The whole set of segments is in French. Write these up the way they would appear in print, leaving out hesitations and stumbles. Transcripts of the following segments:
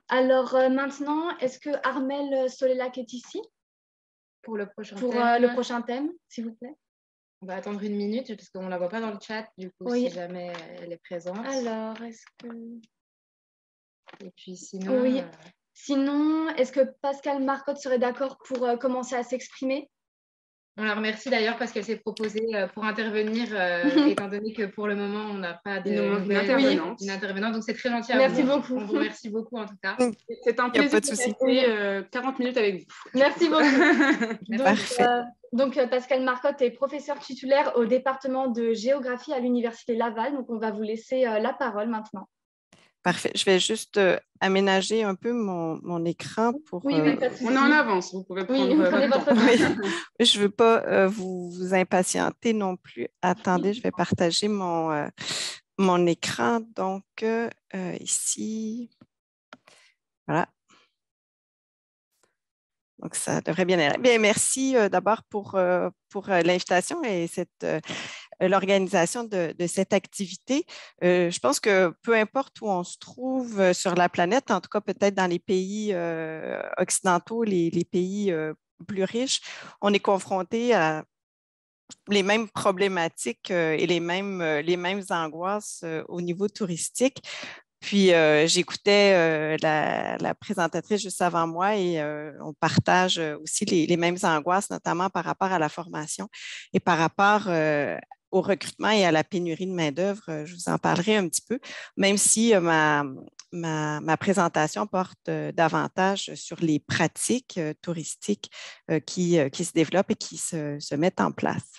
Alors maintenant, est-ce que Armelle Solelac est ici pour le prochain pour thème? le prochain thème, s'il vous plaît? On va attendre une minute parce qu'on ne la voit pas dans le chat, du coup, Oui. si jamais elle est présente. Alors, est-ce que... Et puis sinon... Oui. Sinon, est-ce que Pascale Marcotte serait d'accord pour commencer à s'exprimer? On la remercie d'ailleurs parce qu'elle s'est proposée pour intervenir, étant donné que pour le moment, on n'a pas de une intervenante. Donc, c'est très gentil à Merci vous. beaucoup. On vous remercie beaucoup, en tout cas. C'est un plaisir de passer 40 minutes avec vous. Merci beaucoup. Donc, Pascale Marcotte est professeure titulaire au département de géographie à l'Université Laval. Donc, on va vous laisser la parole maintenant. Parfait. Je vais juste aménager un peu mon écran pour... Oui, pas de souci. On est en avance, vous pouvez prendre votre temps. Oui. Je ne veux pas vous impatienter non plus. Attendez, je vais partager mon écran. Donc, ici, voilà. Donc, ça devrait bien aller. Bien, merci d'abord pour l'invitation et l'organisation de cette activité. Je pense que peu importe où on se trouve sur la planète, en tout cas peut-être dans les pays occidentaux, les pays plus riches, on est confronté à les mêmes problématiques et les mêmes angoisses au niveau touristique. Puis, j'écoutais la présentatrice juste avant moi et on partage aussi les mêmes angoisses, notamment par rapport à la formation et par rapport au recrutement et à la pénurie de main-d'œuvre. Je vous en parlerai un petit peu, même si ma présentation porte davantage sur les pratiques touristiques qui se développent et qui se mettent en place.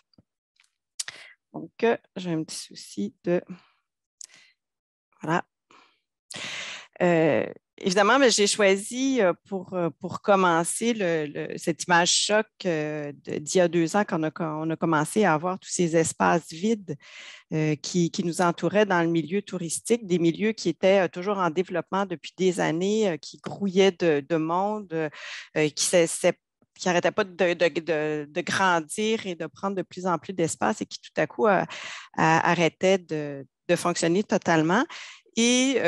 Donc, j'ai un petit souci de... Voilà. Évidemment, j'ai choisi pour commencer cette image choc d'il y a 2 ans quand on a commencé à avoir tous ces espaces vides qui nous entouraient dans le milieu touristique, des milieux qui étaient toujours en développement depuis des années, qui grouillaient de monde, qui n'arrêtait pas de grandir et de prendre de plus en plus d'espace et qui tout à coup arrêtait de fonctionner totalement. Et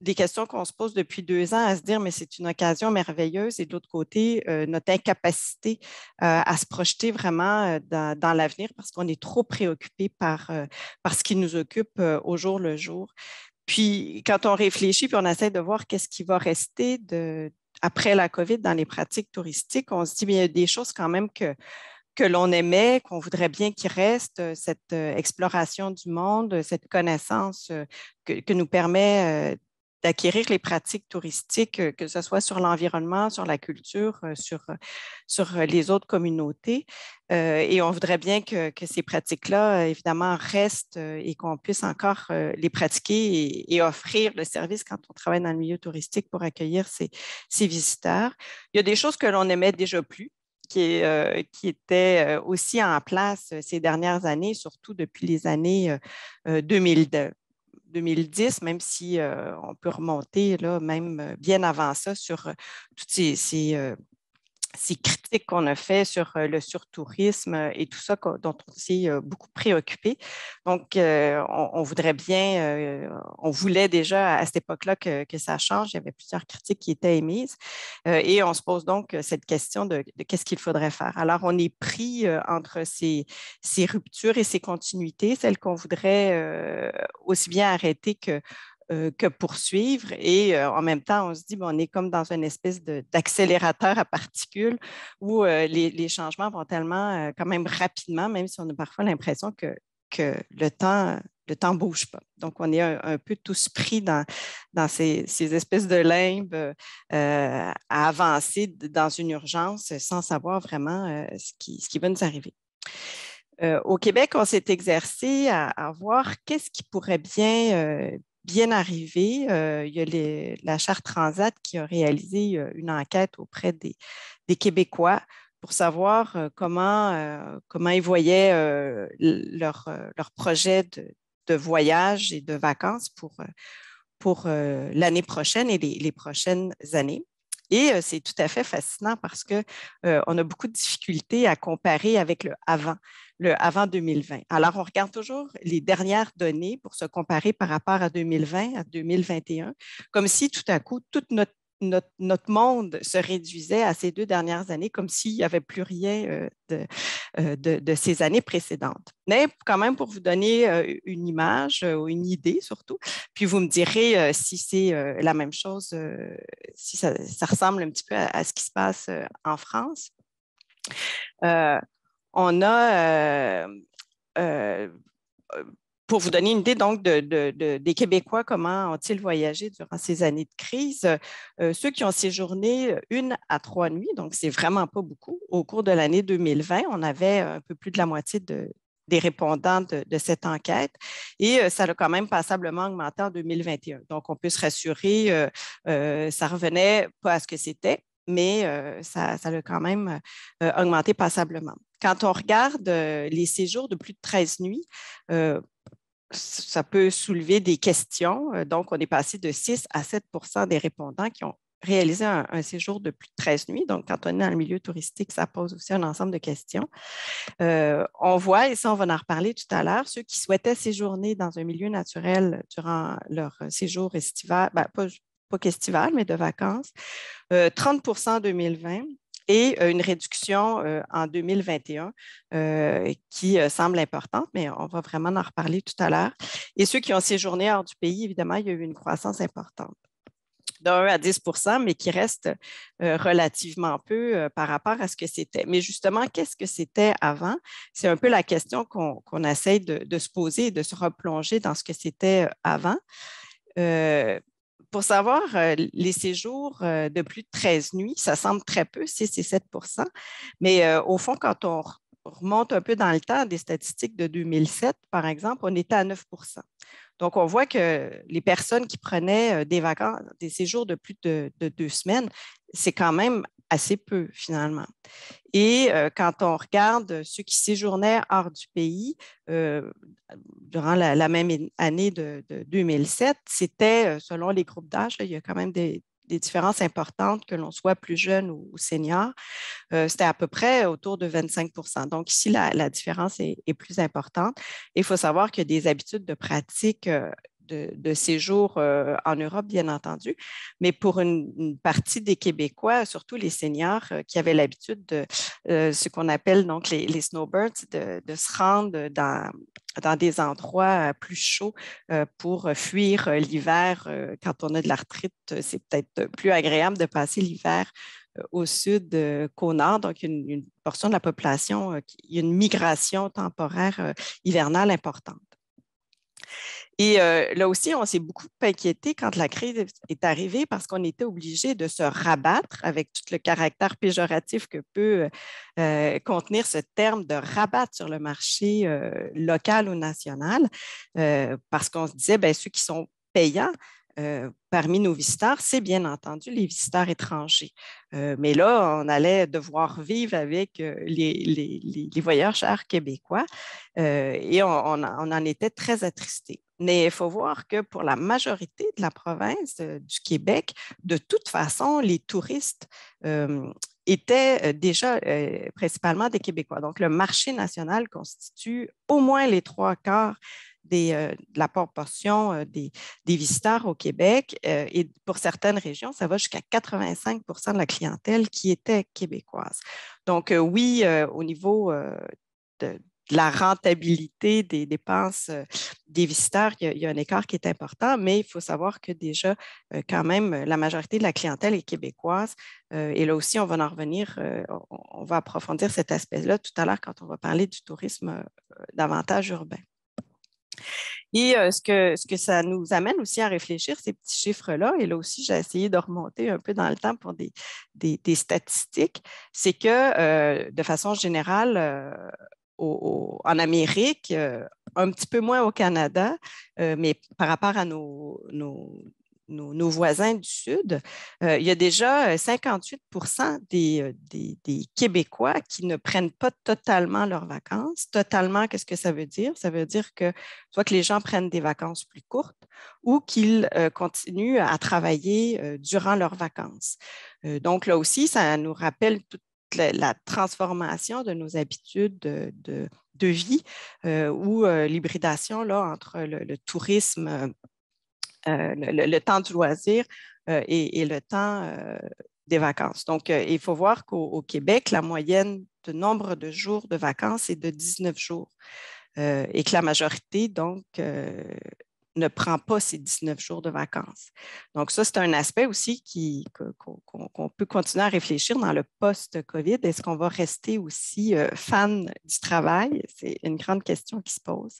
des questions qu'on se pose depuis 2 ans à se dire, mais c'est une occasion merveilleuse. Et de l'autre côté, notre incapacité à se projeter vraiment dans l'avenir parce qu'on est trop préoccupé par ce qui nous occupe au jour le jour. Puis, quand on réfléchit puis on essaie de voir qu'est-ce qui va rester après la COVID dans les pratiques touristiques, on se dit, bien, il y a des choses quand même que l'on aimait, qu'on voudrait bien qu'il reste, cette exploration du monde, cette connaissance que nous permet d'acquérir les pratiques touristiques, que ce soit sur l'environnement, sur la culture, sur les autres communautés. Et on voudrait bien que ces pratiques-là, évidemment, restent et qu'on puisse encore les pratiquer et offrir le service quand on travaille dans le milieu touristique pour accueillir ces visiteurs. Il y a des choses que l'on aimait déjà plus, qui était aussi en place ces dernières années, surtout depuis les années 2010, même si on peut remonter là, même bien avant ça sur toutes ces critiques qu'on a fait sur le surtourisme et tout ça dont on s'est beaucoup préoccupé. Donc, on voudrait bien, on voulait déjà à cette époque-là que ça change. Il y avait plusieurs critiques qui étaient émises et on se pose donc cette question de qu'est-ce qu'il faudrait faire. Alors, on est pris entre ces ruptures et ces continuités, celles qu'on voudrait aussi bien arrêter que poursuivre. Et en même temps, on se dit, on est comme dans une espèce d'accélérateur à particules où les changements vont tellement quand même rapidement, même si on a parfois l'impression que le temps ne bouge pas. Donc, on est un peu tous pris dans ces espèces de limbes à avancer dans une urgence sans savoir vraiment ce qui va nous arriver. Au Québec, on s'est exercé à voir qu'est-ce qui pourrait bien arriver. Il y a la Charte Transat qui a réalisé une enquête auprès des Québécois pour savoir comment ils voyaient leur projet de voyage et de vacances pour l'année prochaine et les prochaines années. Et c'est tout à fait fascinant parce qu'on a beaucoup de difficultés à comparer avec le avant 2020. Alors, on regarde toujours les dernières données pour se comparer par rapport à 2020, à 2021, comme si tout à coup, toute notre notre monde se réduisait à ces 2 dernières années comme s'il n'y avait plus rien de ces années précédentes. Mais quand même, pour vous donner une image ou une idée surtout, puis vous me direz si c'est la même chose, si ça ressemble un petit peu à ce qui se passe en France. On a pour vous donner une idée donc des Québécois, comment ont-ils voyagé durant ces années de crise? Ceux qui ont séjourné 1 à 3 nuits, donc c'est vraiment pas beaucoup. Au cours de l'année 2020, on avait un peu plus de la moitié des répondants de cette enquête et ça a quand même passablement augmenté en 2021. Donc, on peut se rassurer, ça revenait pas à ce que c'était, mais ça a quand même augmenté passablement. Quand on regarde les séjours de plus de 13 nuits, ça peut soulever des questions. Donc, on est passé de 6 à 7 des répondants qui ont réalisé un séjour de plus de 13 nuits. Donc, quand on est dans le milieu touristique, ça pose aussi un ensemble de questions. On voit, et ça, on va en reparler tout à l'heure, ceux qui souhaitaient séjourner dans un milieu naturel durant leur séjour estival, pas qu'estival, mais de vacances, 30 en 2020 et une réduction en 2021 qui semble importante, mais on va vraiment en reparler tout à l'heure. Et ceux qui ont séjourné hors du pays, évidemment, il y a eu une croissance importante de 1 à 10 mais qui reste relativement peu par rapport à ce que c'était. Mais justement, qu'est-ce que c'était avant? C'est un peu la question qu'on essaye de se poser et de se replonger dans ce que c'était avant. Pour savoir, les séjours de plus de 13 nuits, ça semble très peu, 6 et 7 mais au fond, quand on remonte un peu dans le temps, des statistiques de 2007, par exemple, on était à 9 Donc, on voit que les personnes qui prenaient des vacances, des séjours de plus de 2 semaines, c'est quand même assez peu finalement. Et quand on regarde ceux qui séjournaient hors du pays, durant la même année de 2007, c'était, selon les groupes d'âge, il y a quand même des différences importantes, que l'on soit plus jeune ou senior. C'était à peu près autour de 25 Donc, ici, la différence est plus importante. Il faut savoir qu'il y a des habitudes de pratique de séjour en Europe, bien entendu, mais pour une partie des Québécois, surtout les seniors qui avaient l'habitude de ce qu'on appelle donc les snowbirds, de se rendre dans des endroits plus chauds pour fuir l'hiver. Quand on a de l'arthrite, c'est peut-être plus agréable de passer l'hiver au sud qu'au nord. Donc, une portion de la population, il y a une migration temporaire hivernale importante. Et là aussi, on s'est beaucoup inquiété quand la crise est arrivée parce qu'on était obligé de se rabattre avec tout le caractère péjoratif que peut contenir ce terme de rabattre sur le marché local ou national parce qu'on se disait, bien, ceux qui sont payants, parmi nos visiteurs, c'est bien entendu les visiteurs étrangers. Mais là, on allait devoir vivre avec les voyageurs québécois et on en était très attristés. Mais il faut voir que pour la majorité de la province du Québec, de toute façon, les touristes étaient déjà principalement des Québécois. Donc, le marché national constitue au moins les 3/4 de la proportion des visiteurs au Québec. Et pour certaines régions, ça va jusqu'à 85 de la clientèle qui était québécoise. Donc, oui, au niveau de la rentabilité des dépenses des visiteurs, il y a un écart qui est important, mais il faut savoir que déjà, quand même, la majorité de la clientèle est québécoise. Et là aussi, on va en revenir, on va approfondir cet aspect-là tout à l'heure quand on va parler du tourisme davantage urbain. Et ce que ça nous amène aussi à réfléchir, ces petits chiffres-là, et là aussi, j'ai essayé de remonter un peu dans le temps pour des statistiques, c'est que de façon générale, en Amérique, un petit peu moins au Canada, mais par rapport à nos voisins du Sud, il y a déjà 58 des Québécois qui ne prennent pas totalement leurs vacances. Totalement, qu'est-ce que ça veut dire? Ça veut dire que soit que les gens prennent des vacances plus courtes ou qu'ils continuent à travailler durant leurs vacances. Donc là aussi, ça nous rappelle toute la transformation de nos habitudes de vie ou l'hybridation là, entre le tourisme le temps du loisir et le temps des vacances. Donc, il faut voir qu'au Québec, la moyenne de nombre de jours de vacances est de 19 jours et que la majorité, donc, ne prend pas ces 19 jours de vacances. Donc, ça, c'est un aspect aussi qu'on peut continuer à réfléchir dans le post-COVID. Est-ce qu'on va rester aussi fan du travail? C'est une grande question qui se pose.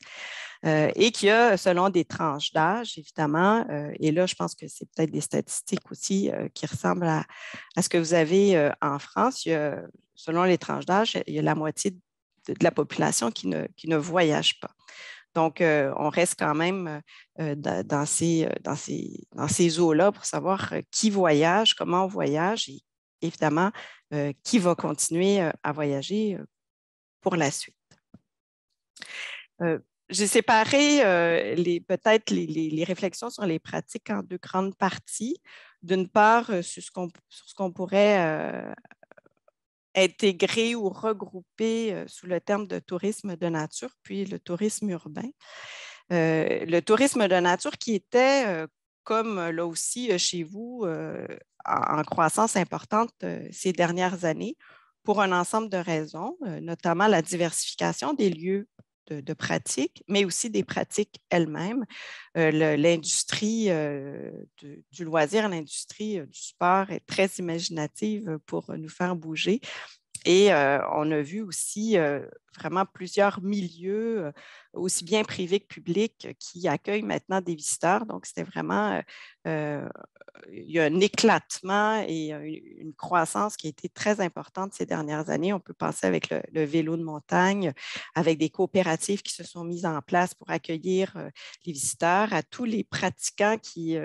Et qu'il y a, selon des tranches d'âge, évidemment, et là, je pense que c'est peut-être des statistiques aussi qui ressemblent à ce que vous avez en France. Selon les tranches d'âge, il y a la moitié de la population qui ne voyage pas. Donc, on reste quand même dans ces eaux-là pour savoir qui voyage, comment on voyage et évidemment, qui va continuer à voyager pour la suite. J'ai séparé peut-être les réflexions sur les pratiques en deux grandes parties. D'une part, sur ce qu'on pourrait intégrer ou regrouper sous le terme de tourisme de nature, puis le tourisme urbain. Le tourisme de nature qui était, comme là aussi chez vous, en croissance importante ces dernières années pour un ensemble de raisons, notamment la diversification des lieux de pratiques, mais aussi des pratiques elles-mêmes. L'industrie du loisir, l'industrie du sport est très imaginative pour nous faire bouger. Et on a vu aussi vraiment plusieurs milieux, aussi bien privés que publics, qui accueillent maintenant des visiteurs. Donc, c'était vraiment, il y a un éclatement et une croissance qui a été très importante ces dernières années. On peut penser avec le vélo de montagne, avec des coopératives qui se sont mises en place pour accueillir les visiteurs, à tous les pratiquants qui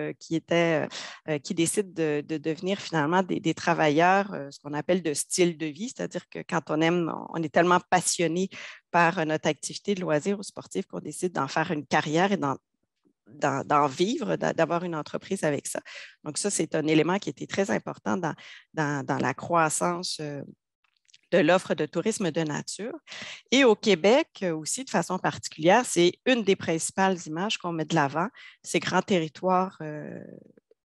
décident de devenir finalement des travailleurs, ce qu'on appelle de style de vie, c'est-à-dire que quand on est tellement passionné par notre activité de loisir ou sportif qu'on décide d'en faire une carrière et d'en vivre, d'avoir une entreprise avec ça. Donc ça, c'est un élément qui était très important dans la croissance de l'offre de tourisme de nature. Et au Québec aussi, de façon particulière, c'est une des principales images qu'on met de l'avant, ces grands territoires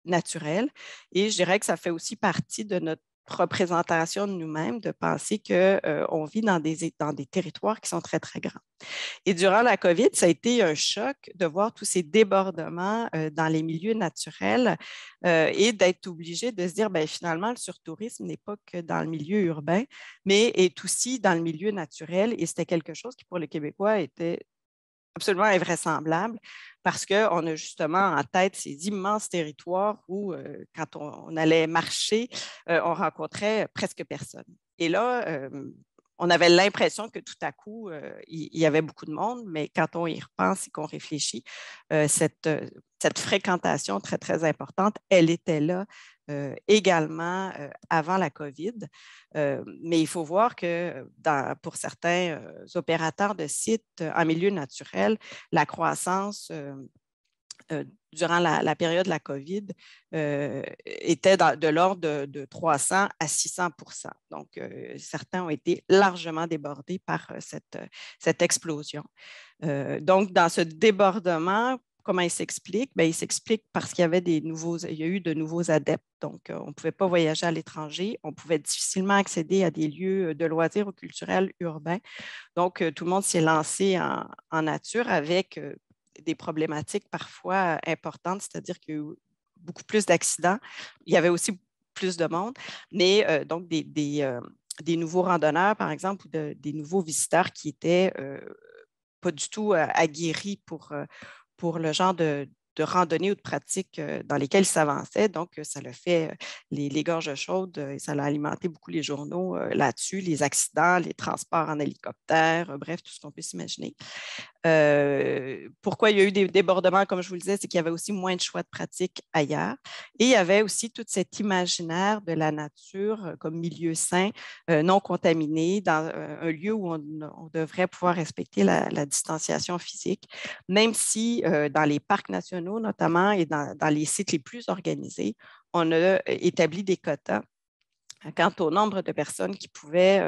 naturels. Et je dirais que ça fait aussi partie de notre représentation de nous-mêmes, de penser qu'on vit dans des territoires qui sont très, très grands. Et durant la COVID, ça a été un choc de voir tous ces débordements dans les milieux naturels et d'être obligé de se dire, bien, finalement, le surtourisme n'est pas que dans le milieu urbain, mais est aussi dans le milieu naturel. Et c'était quelque chose qui, pour les Québécois, était absolument invraisemblable parce qu'on a justement en tête ces immenses territoires où, quand on allait marcher, on rencontrait presque personne. Et là, on avait l'impression que tout à coup, il y avait beaucoup de monde, mais quand on y repense et qu'on réfléchit, cette fréquentation très, très importante, elle était là également avant la COVID. Mais il faut voir que pour certains opérateurs de sites en milieu naturel, la croissance durant la période de la COVID était de l'ordre de 300 à 600 %. Donc, certains ont été largement débordés par cette explosion. Donc, dans ce débordement, comment il s'explique? Bien, il s'explique parce qu'il y a eu de nouveaux adeptes. Donc, on ne pouvait pas voyager à l'étranger. On pouvait difficilement accéder à des lieux de loisirs ou culturels urbains. Donc, tout le monde s'est lancé en nature avec des problématiques parfois importantes, c'est-à-dire qu'il y a eu beaucoup plus d'accidents. Il y avait aussi plus de monde, mais donc des nouveaux randonneurs, par exemple, ou des nouveaux visiteurs qui étaient pas du tout aguerris pour le genre de randonnée ou de pratique dans lesquelles ils s'avançaient. Donc, ça l'a fait les gorges chaudes et ça a alimenté beaucoup les journaux là-dessus, les accidents, les transports en hélicoptère, bref, tout ce qu'on peut s'imaginer. Pourquoi il y a eu des débordements, comme je vous le disais, c'est qu'il y avait aussi moins de choix de pratique ailleurs. Et il y avait aussi tout cet imaginaire de la nature comme milieu sain, non contaminé, dans un lieu où on devrait pouvoir respecter la distanciation physique, même si dans les parcs nationaux notamment et dans les sites les plus organisés, on a établi des quotas quant au nombre de personnes qui pouvaient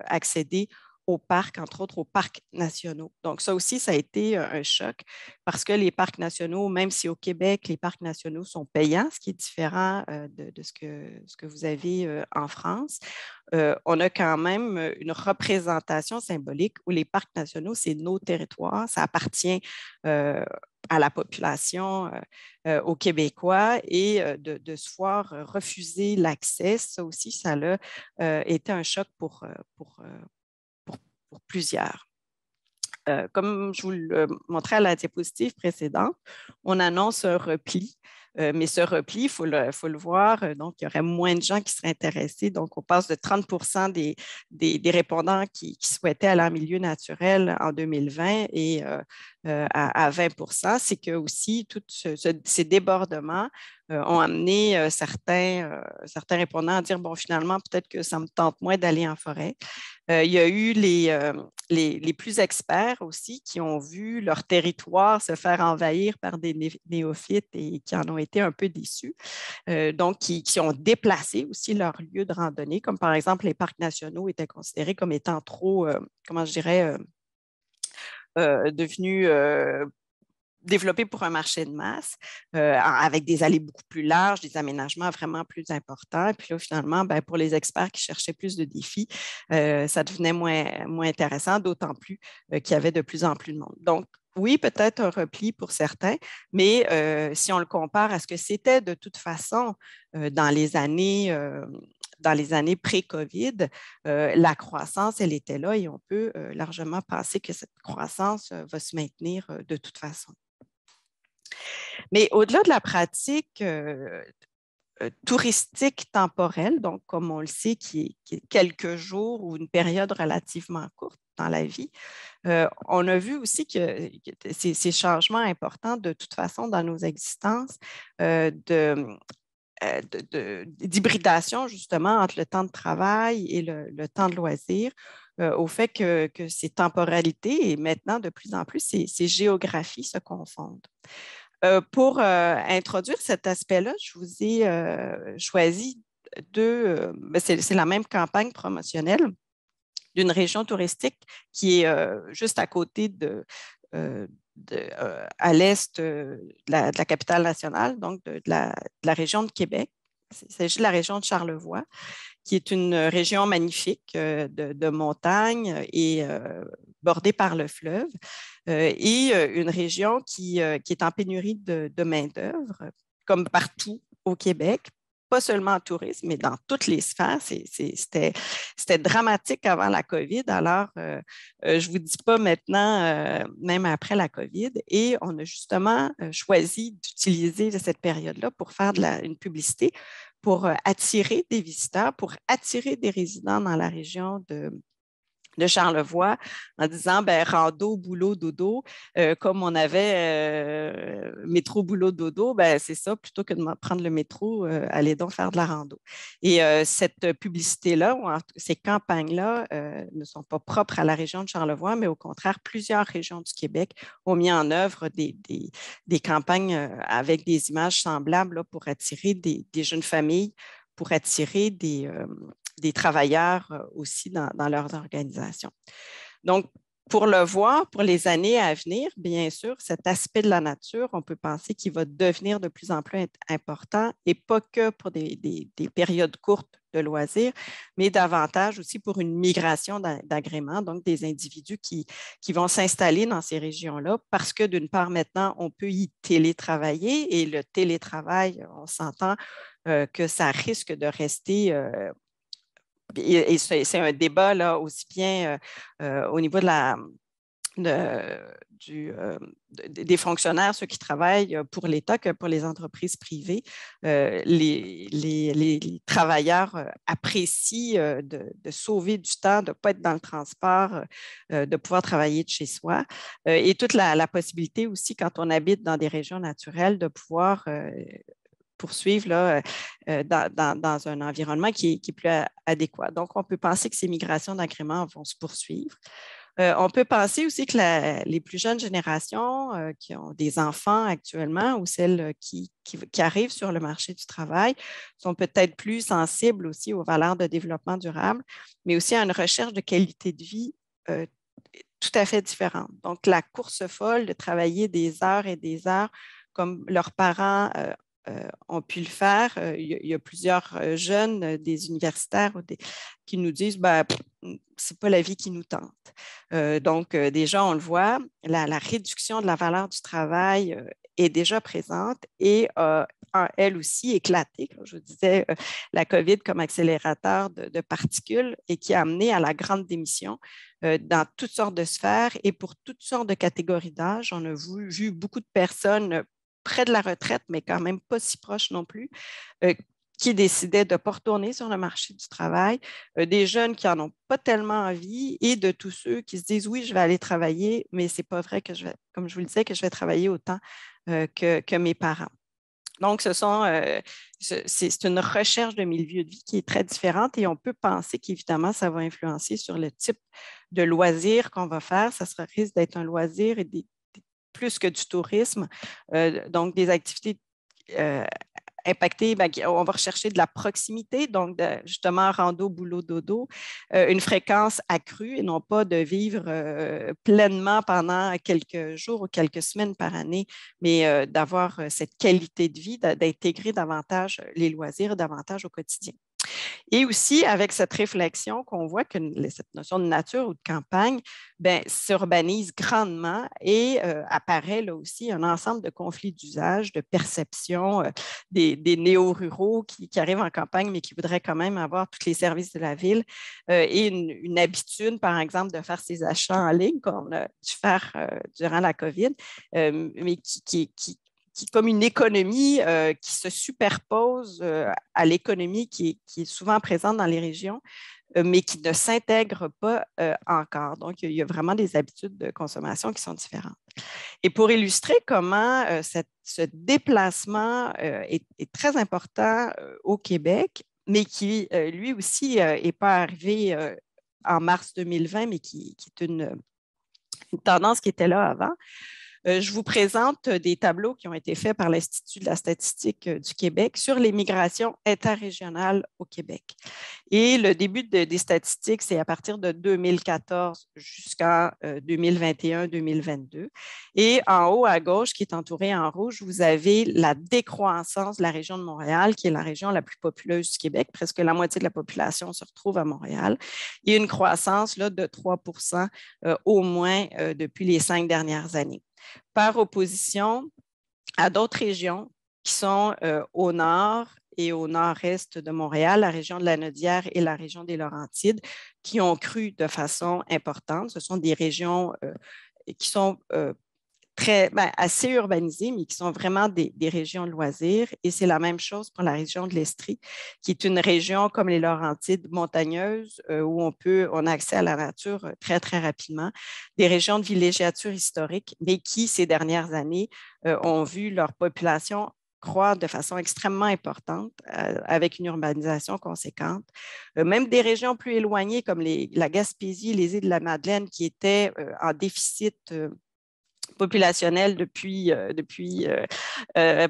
accéder aux parcs, entre autres aux parcs nationaux. Donc, ça aussi, ça a été un choc parce que les parcs nationaux, même si au Québec, les parcs nationaux sont payants, ce qui est différent de ce que vous avez en France, on a quand même une représentation symbolique où les parcs nationaux, c'est nos territoires, ça appartient à la population, aux Québécois, et de se voir refuser l'accès, ça aussi, ça a été un choc pour plusieurs. Comme je vous le montrais à la diapositive précédente, on annonce un repli. Mais ce repli, il faut le voir, donc il y aurait moins de gens qui seraient intéressés. Donc, on passe de 30% des répondants qui souhaitaient aller en milieu naturel en 2020 et à 20%. C'est que aussi, tous ces débordements ont amené certains répondants à dire, bon, finalement, peut-être que ça me tente moins d'aller en forêt. Il y a eu les plus experts aussi qui ont vu leur territoire se faire envahir par des néophytes et qui en ont été un peu déçus. Donc, qui ont déplacé aussi leur lieu de randonnée, comme par exemple les parcs nationaux étaient considérés comme étant trop, comment je dirais, devenus développé pour un marché de masse, avec des allées beaucoup plus larges, des aménagements vraiment plus importants. Et puis là, finalement, ben, pour les experts qui cherchaient plus de défis, ça devenait moins intéressant, d'autant plus qu'il y avait de plus en plus de monde. Donc, oui, peut-être un repli pour certains, mais si on le compare à ce que c'était de toute façon dans les années pré-COVID, la croissance, elle était là et on peut largement penser que cette croissance va se maintenir de toute façon. Mais au-delà de la pratique touristique temporelle, donc comme on le sait, qui est quelques jours ou une période relativement courte dans la vie, on a vu aussi que ces changements importants de toute façon dans nos existences, d'hybridation justement entre le temps de travail et le temps de loisir, au fait que ces temporalités et maintenant de plus en plus ces géographies se confondent. Pour introduire cet aspect-là, je vous ai choisi c'est la même campagne promotionnelle d'une région touristique qui est juste à côté à l'est de la capitale nationale, donc de la région de Québec. Il s'agit de la région de Charlevoix, qui est une région magnifique de montagnes et bordée par le fleuve, et une région qui est en pénurie de main-d'œuvre, comme partout au Québec. Pas seulement en tourisme, mais dans toutes les sphères. C'était dramatique avant la COVID. Alors, je ne vous dis pas maintenant, même après la COVID. Et on a justement choisi d'utiliser cette période-là pour faire une publicité, pour attirer des visiteurs, pour attirer des résidents dans la région de Charlevoix, en disant ben, rando, boulot, dodo, comme on avait métro, boulot, dodo, ben, c'est ça, plutôt que de prendre le métro, allez donc faire de la rando. Et cette publicité-là, ou ces campagnes-là, ne sont pas propres à la région de Charlevoix, mais au contraire, plusieurs régions du Québec ont mis en œuvre des campagnes avec des images semblables là, pour attirer des jeunes familles, pour attirer des travailleurs aussi dans leurs organisations. Donc, pour le voir, pour les années à venir, bien sûr, cet aspect de la nature, on peut penser qu'il va devenir de plus en plus important, et pas que pour des périodes courtes de loisirs, mais davantage aussi pour une migration d'agréments, donc des individus qui vont s'installer dans ces régions-là parce que d'une part, maintenant, on peut y télétravailler, et le télétravail, on s'entend que ça risque de rester et c'est un débat là, aussi bien au niveau des fonctionnaires, ceux qui travaillent pour l'État, que pour les entreprises privées. Les travailleurs apprécient de sauver du temps, de ne pas être dans le transport, de pouvoir travailler de chez soi. Et toute la possibilité aussi, quand on habite dans des régions naturelles, de pouvoir poursuivre là, dans un environnement qui est plus adéquat. Donc, on peut penser que ces migrations d'agréments vont se poursuivre. On peut penser aussi que les plus jeunes générations qui ont des enfants actuellement, ou celles qui arrivent sur le marché du travail, sont peut-être plus sensibles aussi aux valeurs de développement durable, mais aussi à une recherche de qualité de vie tout à fait différentes. Donc, la course folle de travailler des heures et des heures comme leurs parents ont pu le faire. Il y a plusieurs jeunes, des universitaires qui nous disent c'est pas la vie qui nous tente. Donc, déjà, on le voit, la réduction de la valeur du travail est déjà présente et elle aussi éclatée, comme je vous disais, la COVID comme accélérateur de particules et qui a amené à la grande démission dans toutes sortes de sphères et pour toutes sortes de catégories d'âge. On a vu beaucoup de personnes près de la retraite, mais quand même pas si proches non plus, qui décidaient de ne pas retourner sur le marché du travail, des jeunes qui n'en ont pas tellement envie et de tous ceux qui se disent oui, je vais aller travailler, mais ce n'est pas vrai que comme je vous le disais, que je vais travailler autant que mes parents. Donc, c'est une recherche de milieu de vie qui est très différente et on peut penser qu'évidemment, ça va influencer sur le type de loisir qu'on va faire. Ça risque d'être un loisir et plus que du tourisme. Donc, des activités impactées, on va rechercher de la proximité, donc justement rando, boulot, dodo, une fréquence accrue et non pas de vivre pleinement pendant quelques jours ou quelques semaines par année, mais d'avoir cette qualité de vie, d'intégrer davantage les loisirs davantage au quotidien. Et aussi, avec cette réflexion qu'on voit que cette notion de nature ou de campagne s'urbanise grandement et apparaît là aussi un ensemble de conflits d'usage, de perception, des néo-ruraux qui arrivent en campagne, mais qui voudraient quand même avoir tous les services de la ville et une habitude, par exemple, de faire ses achats en ligne, qu'on a dû faire durant la COVID, mais qui comme une économie qui se superpose à l'économie qui est souvent présente dans les régions, mais qui ne s'intègre pas encore. Donc, il y a vraiment des habitudes de consommation qui sont différentes. Et pour illustrer comment ce déplacement est très important au Québec, mais qui, lui aussi, n'est pas arrivé en mars 2020, mais qui est une tendance qui était là avant. Je vous présente des tableaux qui ont été faits par l'Institut de la statistique du Québec sur les migrations interrégionales au Québec. Et le début des statistiques, c'est à partir de 2014 jusqu'en 2021-2022. Et en haut à gauche, qui est entouré en rouge, vous avez la décroissance de la région de Montréal, qui est la région la plus populeuse du Québec. Presque la moitié de la population se retrouve à Montréal. Et une croissance là, de 3 au moins depuis les 5 dernières années. Par opposition à d'autres régions qui sont au nord et au nord-est de Montréal, la région de la Naudière et la région des Laurentides, qui ont cru de façon importante. Ce sont des régions qui sont assez urbanisées, mais qui sont vraiment des régions de loisirs. Et c'est la même chose pour la région de l'Estrie, qui est une région comme les Laurentides montagneuse, où on a accès à la nature très, très rapidement. Des régions de villégiature historique, mais qui, ces dernières années, ont vu leur population croître de façon extrêmement importante avec une urbanisation conséquente. Même des régions plus éloignées comme la Gaspésie, les îles de la Madeleine, qui étaient en déficit populationnels depuis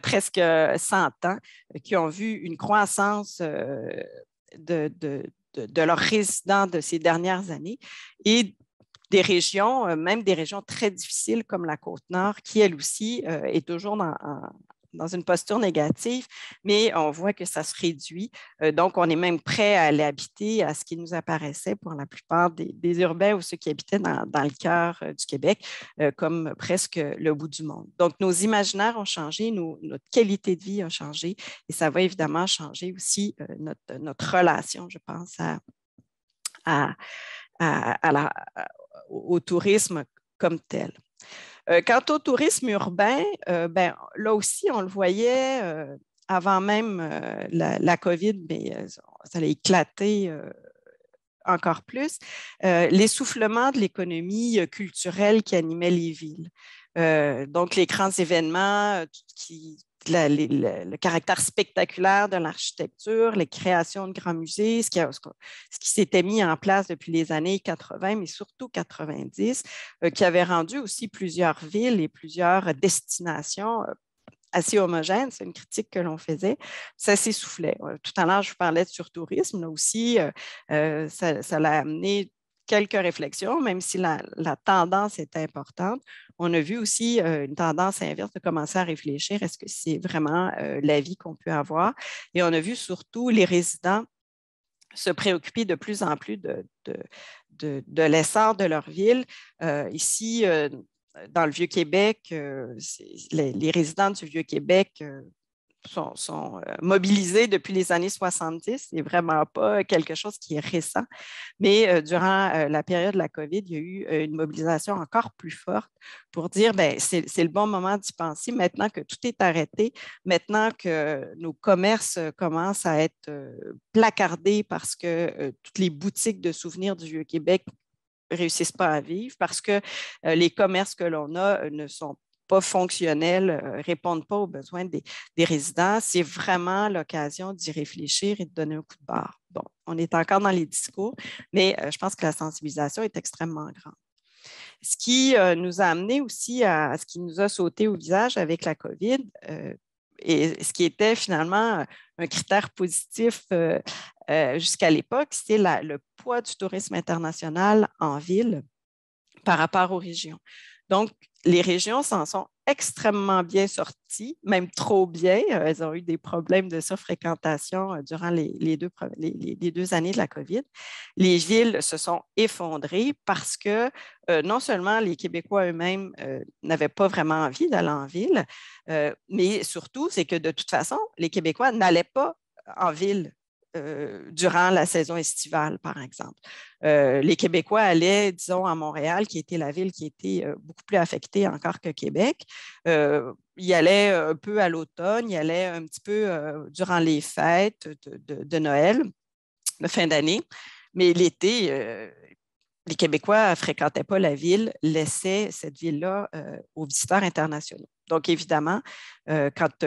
presque 100 ans, qui ont vu une croissance de leurs résidents de ces dernières années et des régions, même des régions très difficiles comme la Côte-Nord, qui elle aussi est toujours dans une posture négative, mais on voit que ça se réduit. Donc, on est même prêt à aller habiter à ce qui nous apparaissait pour la plupart des urbains ou ceux qui habitaient dans le cœur du Québec, comme presque le bout du monde. Donc, nos imaginaires ont changé, notre qualité de vie a changé et ça va évidemment changer aussi notre relation, je pense, au tourisme comme tel. Quant au tourisme urbain, là aussi, on le voyait avant même la COVID, mais ça a éclaté encore plus, l'essoufflement de l'économie culturelle qui animait les villes. Donc, les grands événements, le caractère spectaculaire de l'architecture, les créations de grands musées, ce qui s'était mis en place depuis les années 80, mais surtout 90, qui avait rendu aussi plusieurs villes et plusieurs destinations assez homogènes. C'est une critique que l'on faisait. Ça s'essoufflait. Tout à l'heure, je vous parlais de surtourisme. Là aussi, ça l'a amené quelques réflexions, même si la tendance est importante. On a vu aussi une tendance inverse de commencer à réfléchir, est-ce que c'est vraiment la vie qu'on peut avoir? Et on a vu surtout les résidents se préoccuper de plus en plus de l'essor de leur ville. Ici, dans le Vieux-Québec, les résidents du Vieux-Québec sont mobilisés depuis les années 70. Ce n'est vraiment pas quelque chose qui est récent. Mais durant la période de la COVID, il y a eu une mobilisation encore plus forte pour dire, bien, c'est le bon moment d'y penser maintenant que tout est arrêté, maintenant que nos commerces commencent à être placardés parce que toutes les boutiques de souvenirs du Vieux-Québec ne réussissent pas à vivre, parce que les commerces que l'on a ne sont pas fonctionnels, ne répondent pas aux besoins des résidents. C'est vraiment l'occasion d'y réfléchir et de donner un coup de barre. Bon, on est encore dans les discours, mais je pense que la sensibilisation est extrêmement grande. Ce qui nous a amené aussi à ce qui nous a sauté au visage avec la COVID, et ce qui était finalement un critère positif jusqu'à l'époque, c'est le poids du tourisme international en ville par rapport aux régions. Donc, les régions s'en sont extrêmement bien sorties, même trop bien. Elles ont eu des problèmes de surfréquentation durant les deux années de la COVID. Les villes se sont effondrées parce que non seulement les Québécois eux-mêmes n'avaient pas vraiment envie d'aller en ville, mais surtout, c'est que de toute façon, les Québécois n'allaient pas en ville durant la saison estivale, par exemple. Les Québécois allaient, disons, à Montréal, qui était la ville qui était beaucoup plus affectée encore que Québec. Ils allaient un peu à l'automne, ils allaient un petit peu durant les fêtes de Noël, de fin d'année. Mais l'été, les Québécois ne fréquentaient pas la ville, laissaient cette ville-là aux visiteurs internationaux. Donc, évidemment, quand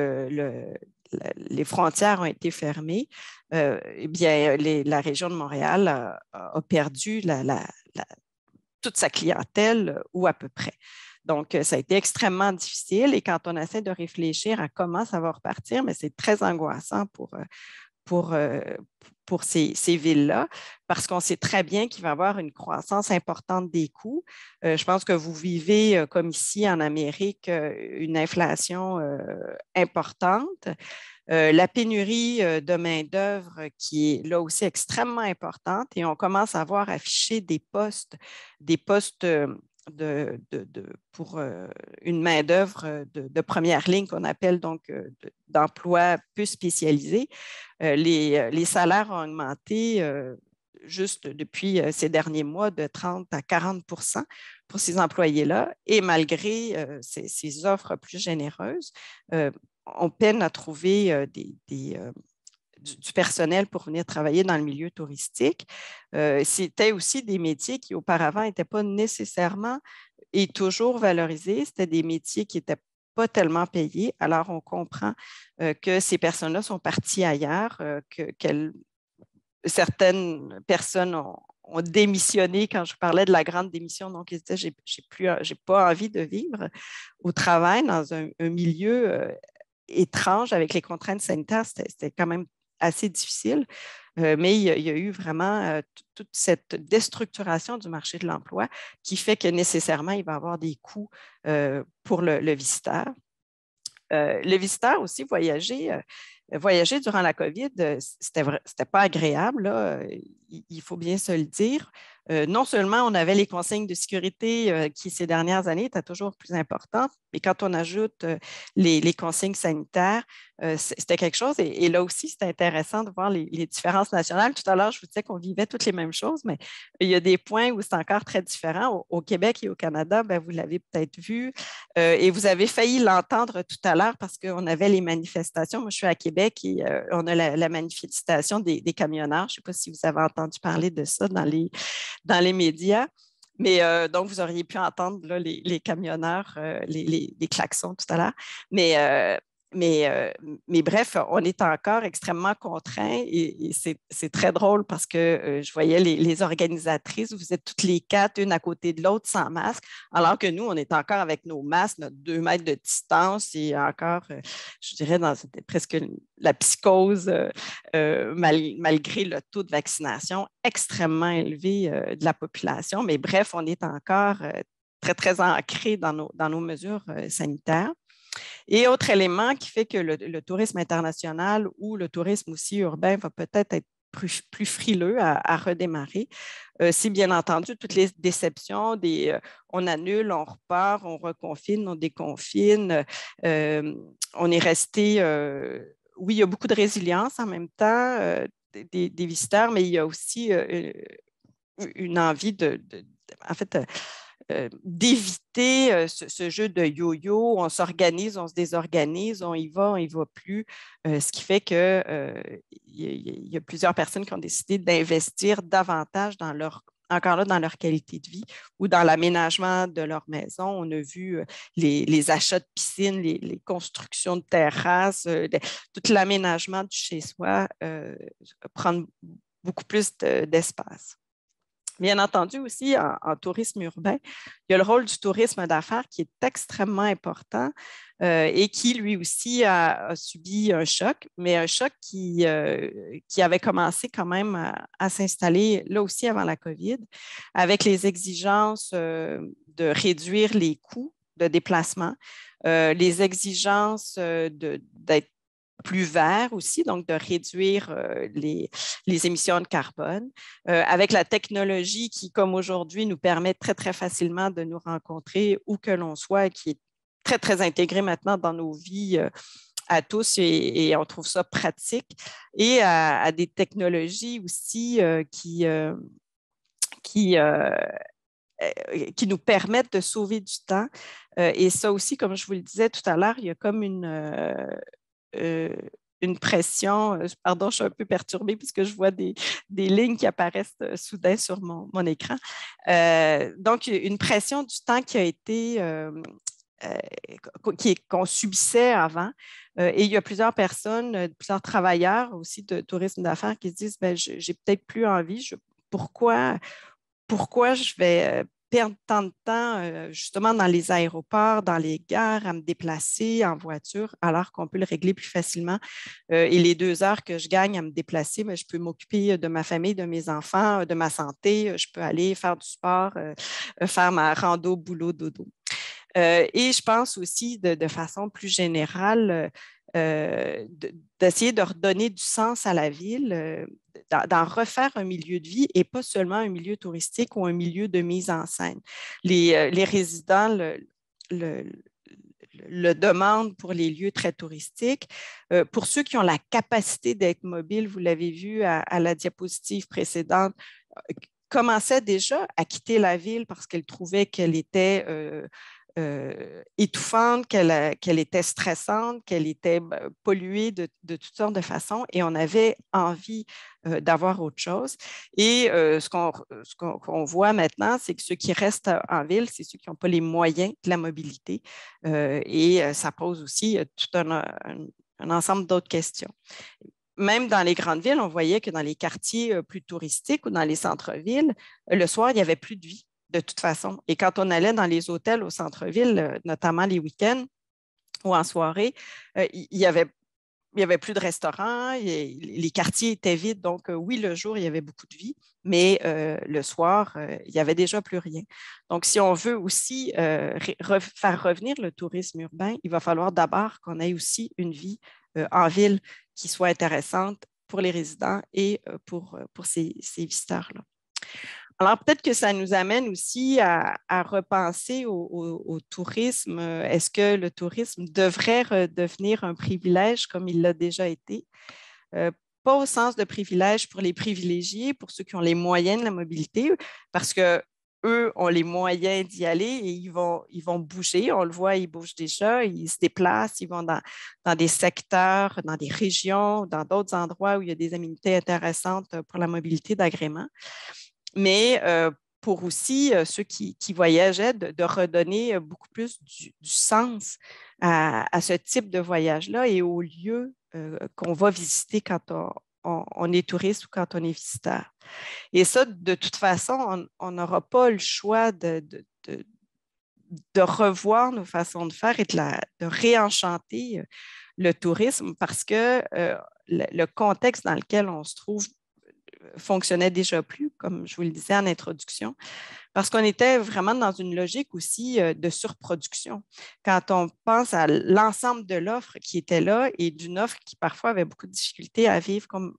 les frontières ont été fermées, eh bien, la région de Montréal a perdu toute sa clientèle ou à peu près. Donc, ça a été extrêmement difficile et quand on essaie de réfléchir à comment ça va repartir, mais c'est très angoissant pour ces villes-là, parce qu'on sait très bien qu'il va y avoir une croissance importante des coûts. Je pense que vous vivez, comme ici en Amérique, une inflation importante. La pénurie de main-d'œuvre qui est là aussi extrêmement importante et on commence à voir afficher des postes pour une main-d'œuvre de première ligne qu'on appelle donc d'emploi peu spécialisé. Les salaires ont augmenté juste depuis ces derniers mois de 30 à 40 pour ces employés-là et malgré ces offres plus généreuses, on peine à trouver du personnel pour venir travailler dans le milieu touristique. C'était aussi des métiers qui auparavant n'étaient pas nécessairement et toujours valorisés. C'était des métiers qui n'étaient pas tellement payés. Alors, on comprend que ces personnes-là sont parties ailleurs, que certaines personnes ont démissionné quand je parlais de la grande démission. Donc, ils disaient, j'ai pas envie de vivre au travail dans un milieu étrange avec les contraintes sanitaires. C'était quand même assez difficile, mais il y a eu vraiment toute cette déstructuration du marché de l'emploi qui fait que nécessairement, il va y avoir des coûts pour le visiteur. Le visiteur aussi, voyager durant la COVID, c'était pas agréable, là, il faut bien se le dire. Non seulement on avait les consignes de sécurité qui, ces dernières années, étaient toujours plus importantes, mais quand on ajoute les consignes sanitaires, c'était quelque chose. Et là aussi, c'était intéressant de voir les différences nationales. Tout à l'heure, je vous disais qu'on vivait toutes les mêmes choses, mais il y a des points où c'est encore très différent. Au Québec et au Canada, bien, vous l'avez peut-être vu et vous avez failli l'entendre tout à l'heure parce qu'on avait les manifestations. Moi, je suis à Québec et on a la manifestation des camionneurs. Je ne sais pas si vous avez entendu parler de ça dans les médias. Mais donc, vous auriez pu entendre là, les camionneurs, les klaxons tout à l'heure. Mais mais bref, on est encore extrêmement contraints et c'est très drôle parce que je voyais les organisatrices, vous êtes toutes les quatre, une à côté de l'autre, sans masque, alors que nous, on est encore avec nos masques, notre 2 mètres de distance et encore, je dirais, dans presque la psychose, malgré le taux de vaccination extrêmement élevé de la population. Mais bref, on est encore très, très ancré dans nos mesures sanitaires. Et autre élément qui fait que le tourisme international ou le tourisme aussi urbain va peut-être être plus frileux à redémarrer, c'est bien entendu toutes les déceptions, on annule, on repart, on reconfine, on déconfine. On est resté, oui, il y a beaucoup de résilience en même temps des visiteurs, mais il y a aussi une envie en fait, d'éviter ce jeu de yo-yo, on s'organise, on se désorganise, on y va plus, ce qui fait qu'il y a plusieurs personnes qui ont décidé d'investir davantage dans leur qualité de vie ou dans l'aménagement de leur maison. On a vu les achats de piscines, les constructions de terrasses, tout l'aménagement du chez-soi prendre beaucoup plus d'espace. Bien entendu aussi, en tourisme urbain, il y a le rôle du tourisme d'affaires qui est extrêmement important et qui, lui aussi, a subi un choc, mais un choc qui avait commencé quand même à s'installer là aussi avant la COVID, avec les exigences de réduire les coûts de déplacement, les exigences d'être plus vert aussi, donc de réduire les émissions de carbone, avec la technologie qui, comme aujourd'hui, nous permet très, très facilement de nous rencontrer où que l'on soit, qui est très, très intégrée maintenant dans nos vies à tous et on trouve ça pratique, et à des technologies aussi qui nous permettent de sauver du temps. Et ça aussi, comme je vous le disais tout à l'heure, il y a comme une pression. Pardon, je suis un peu perturbée puisque je vois des lignes qui apparaissent soudain sur mon écran. Donc, une pression du temps qui a été qu'on subissait avant. Et il y a plusieurs personnes, plusieurs travailleurs aussi de tourisme d'affaires qui se disent j'ai peut-être plus envie. Pourquoi je vais perdre tant de temps justement dans les aéroports, dans les gares, à me déplacer en voiture, alors qu'on peut le régler plus facilement. Et les 2 heures que je gagne à me déplacer, mais je peux m'occuper de ma famille, de mes enfants, de ma santé. Je peux aller faire du sport, faire ma rando, boulot, dodo. Et je pense aussi de façon plus générale d'essayer de redonner du sens à la ville, d'en refaire un milieu de vie et pas seulement un milieu touristique ou un milieu de mise en scène. Les résidents le demandent pour les lieux très touristiques. Pour ceux qui ont la capacité d'être mobiles, vous l'avez vu à la diapositive précédente, commençaient déjà à quitter la ville parce qu'elles trouvaient qu'elle était étouffante, qu'elle était stressante, qu'elle était polluée de toutes sortes de façons et on avait envie d'avoir autre chose. Et ce qu'on voit maintenant, c'est que ceux qui restent en ville, c'est ceux qui n'ont pas les moyens de la mobilité et ça pose aussi tout un ensemble d'autres questions. Même dans les grandes villes, on voyait que dans les quartiers plus touristiques ou dans les centres-villes, le soir, il n'y avait plus de vie. De toute façon. Et quand on allait dans les hôtels au centre-ville, notamment les week-ends ou en soirée, il y avait plus de restaurants, les quartiers étaient vides. Donc, oui, le jour, il y avait beaucoup de vie, mais le soir, il n'y avait déjà plus rien. Donc, si on veut aussi faire revenir le tourisme urbain, il va falloir d'abord qu'on ait aussi une vie en ville qui soit intéressante pour les résidents et pour ces visiteurs-là. Alors, peut-être que ça nous amène aussi à repenser au tourisme. Est-ce que le tourisme devrait redevenir un privilège comme il l'a déjà été? Pas au sens de privilège pour les privilégiés, pour ceux qui ont les moyens de la mobilité, parce qu'eux ont les moyens d'y aller et ils vont bouger. On le voit, ils bougent déjà, ils se déplacent, ils vont dans des secteurs, dans des régions, dans d'autres endroits où il y a des aménités intéressantes pour la mobilité d'agrément. Mais pour aussi ceux qui voyageaient, de redonner beaucoup plus du sens à ce type de voyage-là et aux lieux qu'on va visiter quand on est touriste ou quand on est visiteur. Et ça, de toute façon, on n'aura pas le choix de revoir nos façons de faire et de réenchanter le tourisme parce que le contexte dans lequel on se trouve fonctionnait déjà plus, comme je vous le disais en introduction, parce qu'on était vraiment dans une logique aussi de surproduction. Quand on pense à l'ensemble de l'offre qui était là et d'une offre qui parfois avait beaucoup de difficultés à vivre, comme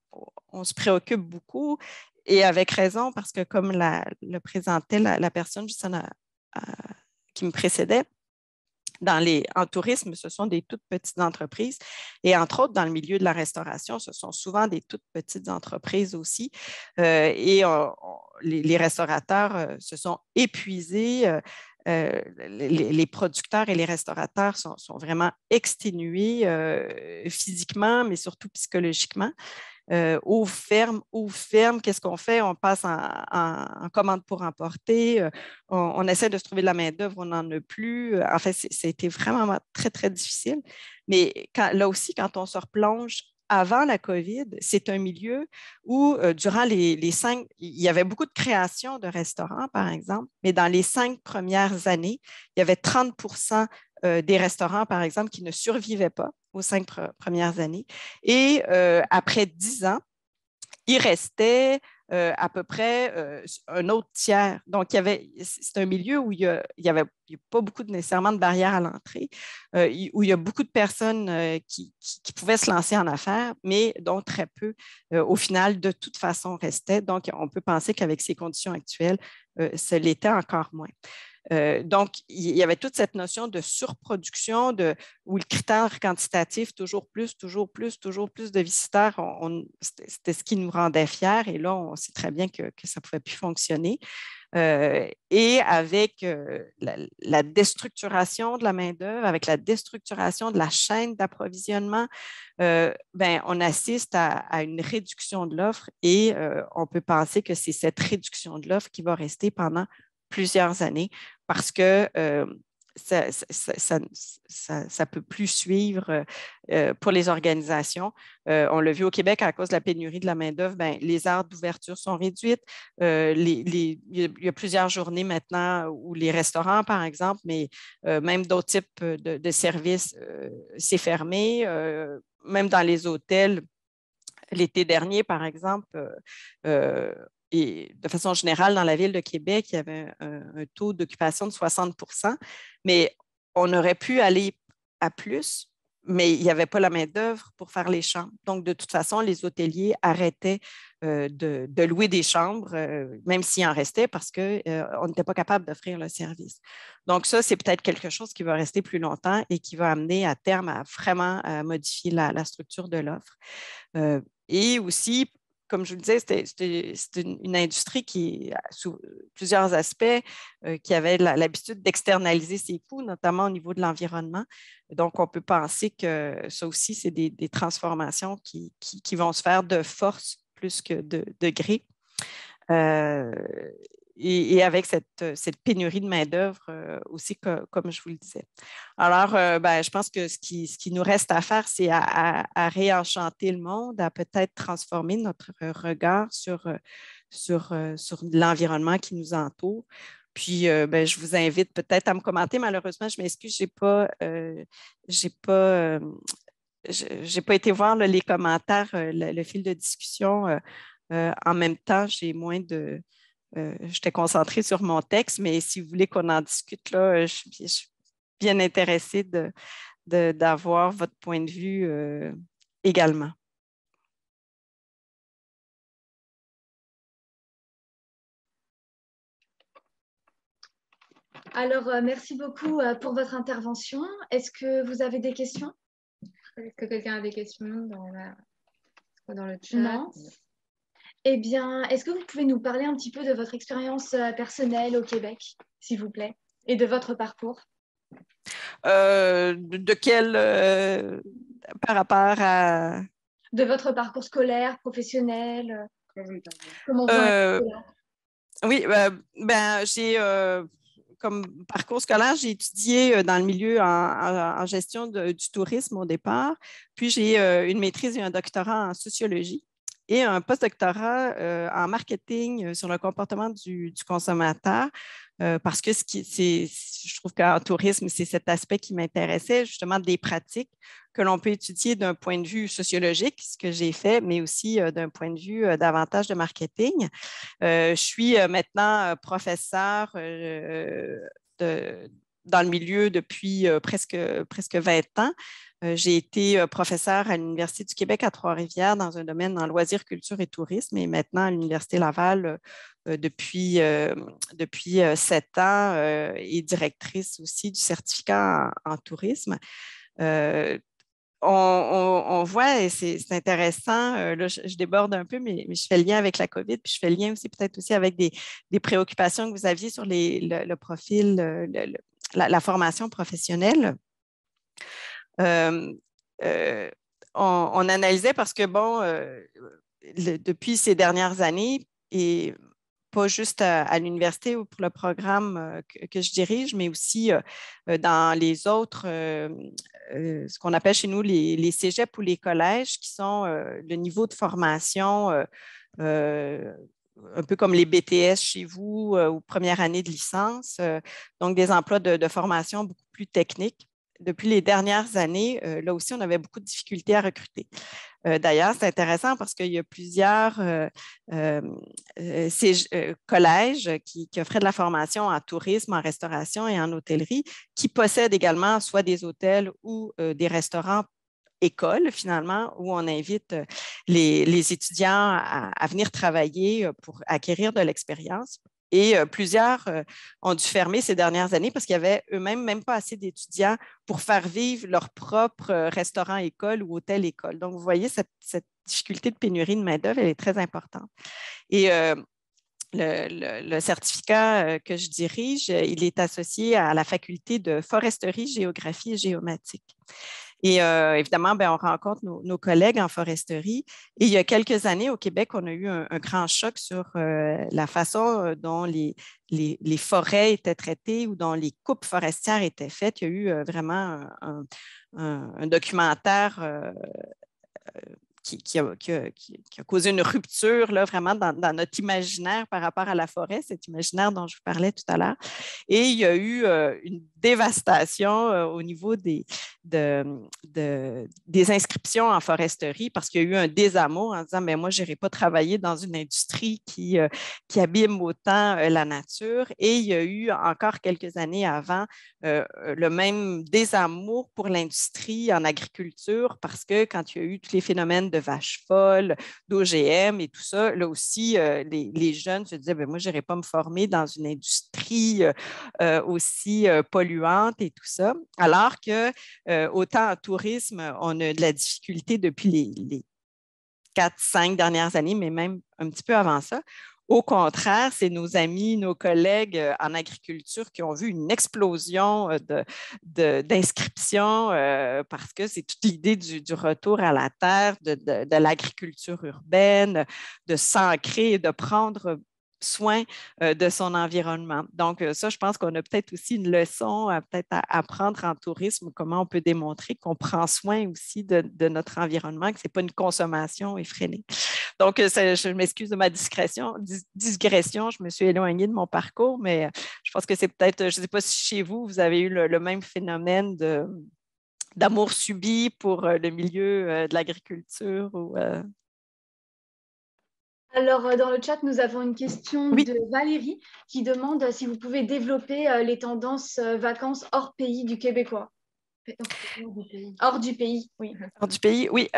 on se préoccupe beaucoup, et avec raison, parce que comme le présentait la personne juste qui me précédait, en tourisme, ce sont des toutes petites entreprises et entre autres, dans le milieu de la restauration, ce sont souvent des toutes petites entreprises aussi. Les restaurateurs se sont épuisés. Les producteurs et les restaurateurs sont vraiment exténués physiquement, mais surtout psychologiquement. Ouvre, ferme, qu'est-ce qu'on fait? On passe en commande pour emporter, on essaie de se trouver de la main-d'œuvre, on n'en a plus. En fait, c'était vraiment très, très difficile. Mais là aussi, quand on se replonge avant la COVID, c'est un milieu où, durant les 5, il y avait beaucoup de création de restaurants, par exemple, mais dans les 5 premières années, il y avait 30% des restaurants, par exemple, qui ne survivaient pas aux 5 premières années. Et après 10 ans, il restait à peu près un autre tiers. Donc, c'est un milieu où il y avait pas beaucoup nécessairement de barrières à l'entrée, où il y a beaucoup de personnes qui pouvaient se lancer en affaires, mais dont très peu, au final, de toute façon, restaient. Donc, on peut penser qu'avec ces conditions actuelles, ce l'était encore moins. Donc, il y avait toute cette notion de surproduction où le critère quantitatif, toujours plus de visiteurs, c'était ce qui nous rendait fiers. Et là, on sait très bien que ça ne pouvait plus fonctionner. Et avec la déstructuration de la main-d'œuvre, avec la déstructuration de la chaîne d'approvisionnement, on assiste à une réduction de l'offre et on peut penser que c'est cette réduction de l'offre qui va rester pendant plusieurs années parce que ça ne peut plus suivre pour les organisations. On l'a vu au Québec à cause de la pénurie de la main-d'œuvre, les heures d'ouverture sont réduites. Il y a plusieurs journées maintenant où les restaurants, par exemple, mais même d'autres types de services, c'est fermé. Même dans les hôtels, l'été dernier, par exemple, et de façon générale, dans la ville de Québec, il y avait un taux d'occupation de 60%, mais on aurait pu aller à plus, mais il n'y avait pas la main-d'œuvre pour faire les chambres. Donc, de toute façon, les hôteliers arrêtaient de louer des chambres, même s'il en restait, parce qu'on n'était pas capable d'offrir le service. Donc, ça, c'est peut-être quelque chose qui va rester plus longtemps et qui va amener à terme à vraiment modifier la structure de l'offre. Et aussi, comme je vous le disais, c'était une industrie qui, sous plusieurs aspects, qui avait l'habitude d'externaliser ses coûts, notamment au niveau de l'environnement. Donc, on peut penser que ça aussi, c'est des transformations qui vont se faire de force plus que de gré. Et avec cette pénurie de main-d'œuvre aussi, comme je vous le disais. Alors, je pense que ce qui nous reste à faire, c'est à réenchanter le monde, à peut-être transformer notre regard sur l'environnement qui nous entoure. Puis, je vous invite peut-être à me commenter. Malheureusement, je m'excuse, j'ai pas été voir les commentaires, le fil de discussion. En même temps, j'ai moins de... j'étais concentrée sur mon texte, mais si vous voulez qu'on en discute, là, je suis bien intéressée d'avoir votre point de vue également. Alors, merci beaucoup pour votre intervention. Est-ce que vous avez des questions? Est-ce que quelqu'un a des questions dans le chat? Non. Eh bien, est-ce que vous pouvez nous parler un petit peu de votre expérience personnelle au Québec, s'il vous plaît, et de votre parcours? De quel... par rapport à... De votre parcours scolaire, professionnel, comment vous en êtes là? Oui, j'ai comme parcours scolaire, j'ai étudié dans le milieu en gestion du tourisme au départ, puis j'ai une maîtrise et un doctorat en sociologie et un postdoctorat en marketing sur le comportement du consommateur. Parce que je trouve qu'en tourisme, c'est cet aspect qui m'intéressait, justement des pratiques que l'on peut étudier d'un point de vue sociologique, ce que j'ai fait, mais aussi d'un point de vue davantage de marketing. Je suis maintenant professeure dans le milieu depuis presque 20 ans. J'ai été professeure à l'Université du Québec à Trois-Rivières dans un domaine en loisirs, culture et tourisme et maintenant à l'Université Laval depuis 7 ans et directrice aussi du certificat en tourisme. Euh, on voit, et c'est intéressant, là, je déborde un peu, mais je fais le lien avec la COVID, puis je fais le lien aussi peut-être aussi avec des préoccupations que vous aviez sur le profil, la formation professionnelle. Euh, euh, on analysait parce que, bon, depuis ces dernières années, et pas juste à l'université ou pour le programme que je dirige, mais aussi dans les autres, ce qu'on appelle chez nous les cégeps ou les collèges, qui sont le niveau de formation un peu comme les BTS chez vous ou première année de licence, donc des emplois de formation beaucoup plus techniques. Depuis les dernières années, là aussi, on avait beaucoup de difficultés à recruter. D'ailleurs, c'est intéressant parce qu'il y a plusieurs collèges qui offraient de la formation en tourisme, en restauration et en hôtellerie, qui possèdent également soit des hôtels ou des restaurants écoles, finalement, où on invite les étudiants à venir travailler pour acquérir de l'expérience. Et plusieurs ont dû fermer ces dernières années parce qu'il y avait eux-mêmes même pas assez d'étudiants pour faire vivre leur propre restaurant-école ou hôtel-école. Donc, vous voyez, cette difficulté de pénurie de main-d'œuvre, elle est très importante. Et le certificat que je dirige, il est associé à la faculté de foresterie, géographie et géomatique. Et évidemment, on rencontre nos collègues en foresterie. Et il y a quelques années, au Québec, on a eu un grand choc sur la façon dont les forêts étaient traitées ou dont les coupes forestières étaient faites. Il y a eu vraiment un documentaire qui a causé une rupture là, vraiment dans notre imaginaire par rapport à la forêt, cet imaginaire dont je vous parlais tout à l'heure. Et il y a eu une dévastation au niveau des inscriptions en foresterie parce qu'il y a eu un désamour en disant, mais moi, je n'irai pas travailler dans une industrie qui abîme autant la nature. Et il y a eu encore quelques années avant le même désamour pour l'industrie en agriculture parce que quand il y a eu tous les phénomènes de vaches folles, d'OGM et tout ça, là aussi, les jeunes se disaient, moi, je n'irai pas me former dans une industrie aussi polluante et tout ça. Alors que autant en tourisme, on a de la difficulté depuis les 4-5 dernières années, mais même un petit peu avant ça. Au contraire, c'est nos amis, nos collègues en agriculture qui ont vu une explosion d'inscriptions parce que c'est toute l'idée du retour à la terre, de l'agriculture urbaine, de s'ancrer et de prendre soin de son environnement. Donc, ça, je pense qu'on a peut-être aussi une leçon peut-être à apprendre en tourisme, comment on peut démontrer qu'on prend soin aussi de notre environnement, que ce n'est pas une consommation effrénée. Donc, je m'excuse de ma digression, je me suis éloignée de mon parcours, mais je pense que c'est peut-être, je ne sais pas si chez vous, vous avez eu le même phénomène d'amour subi pour le milieu de l'agriculture ou… Alors, dans le chat, nous avons une question Oui. de Valérie qui demande si vous pouvez développer les tendances vacances hors pays du Québécois. Hors du pays, oui. Hors du pays, oui.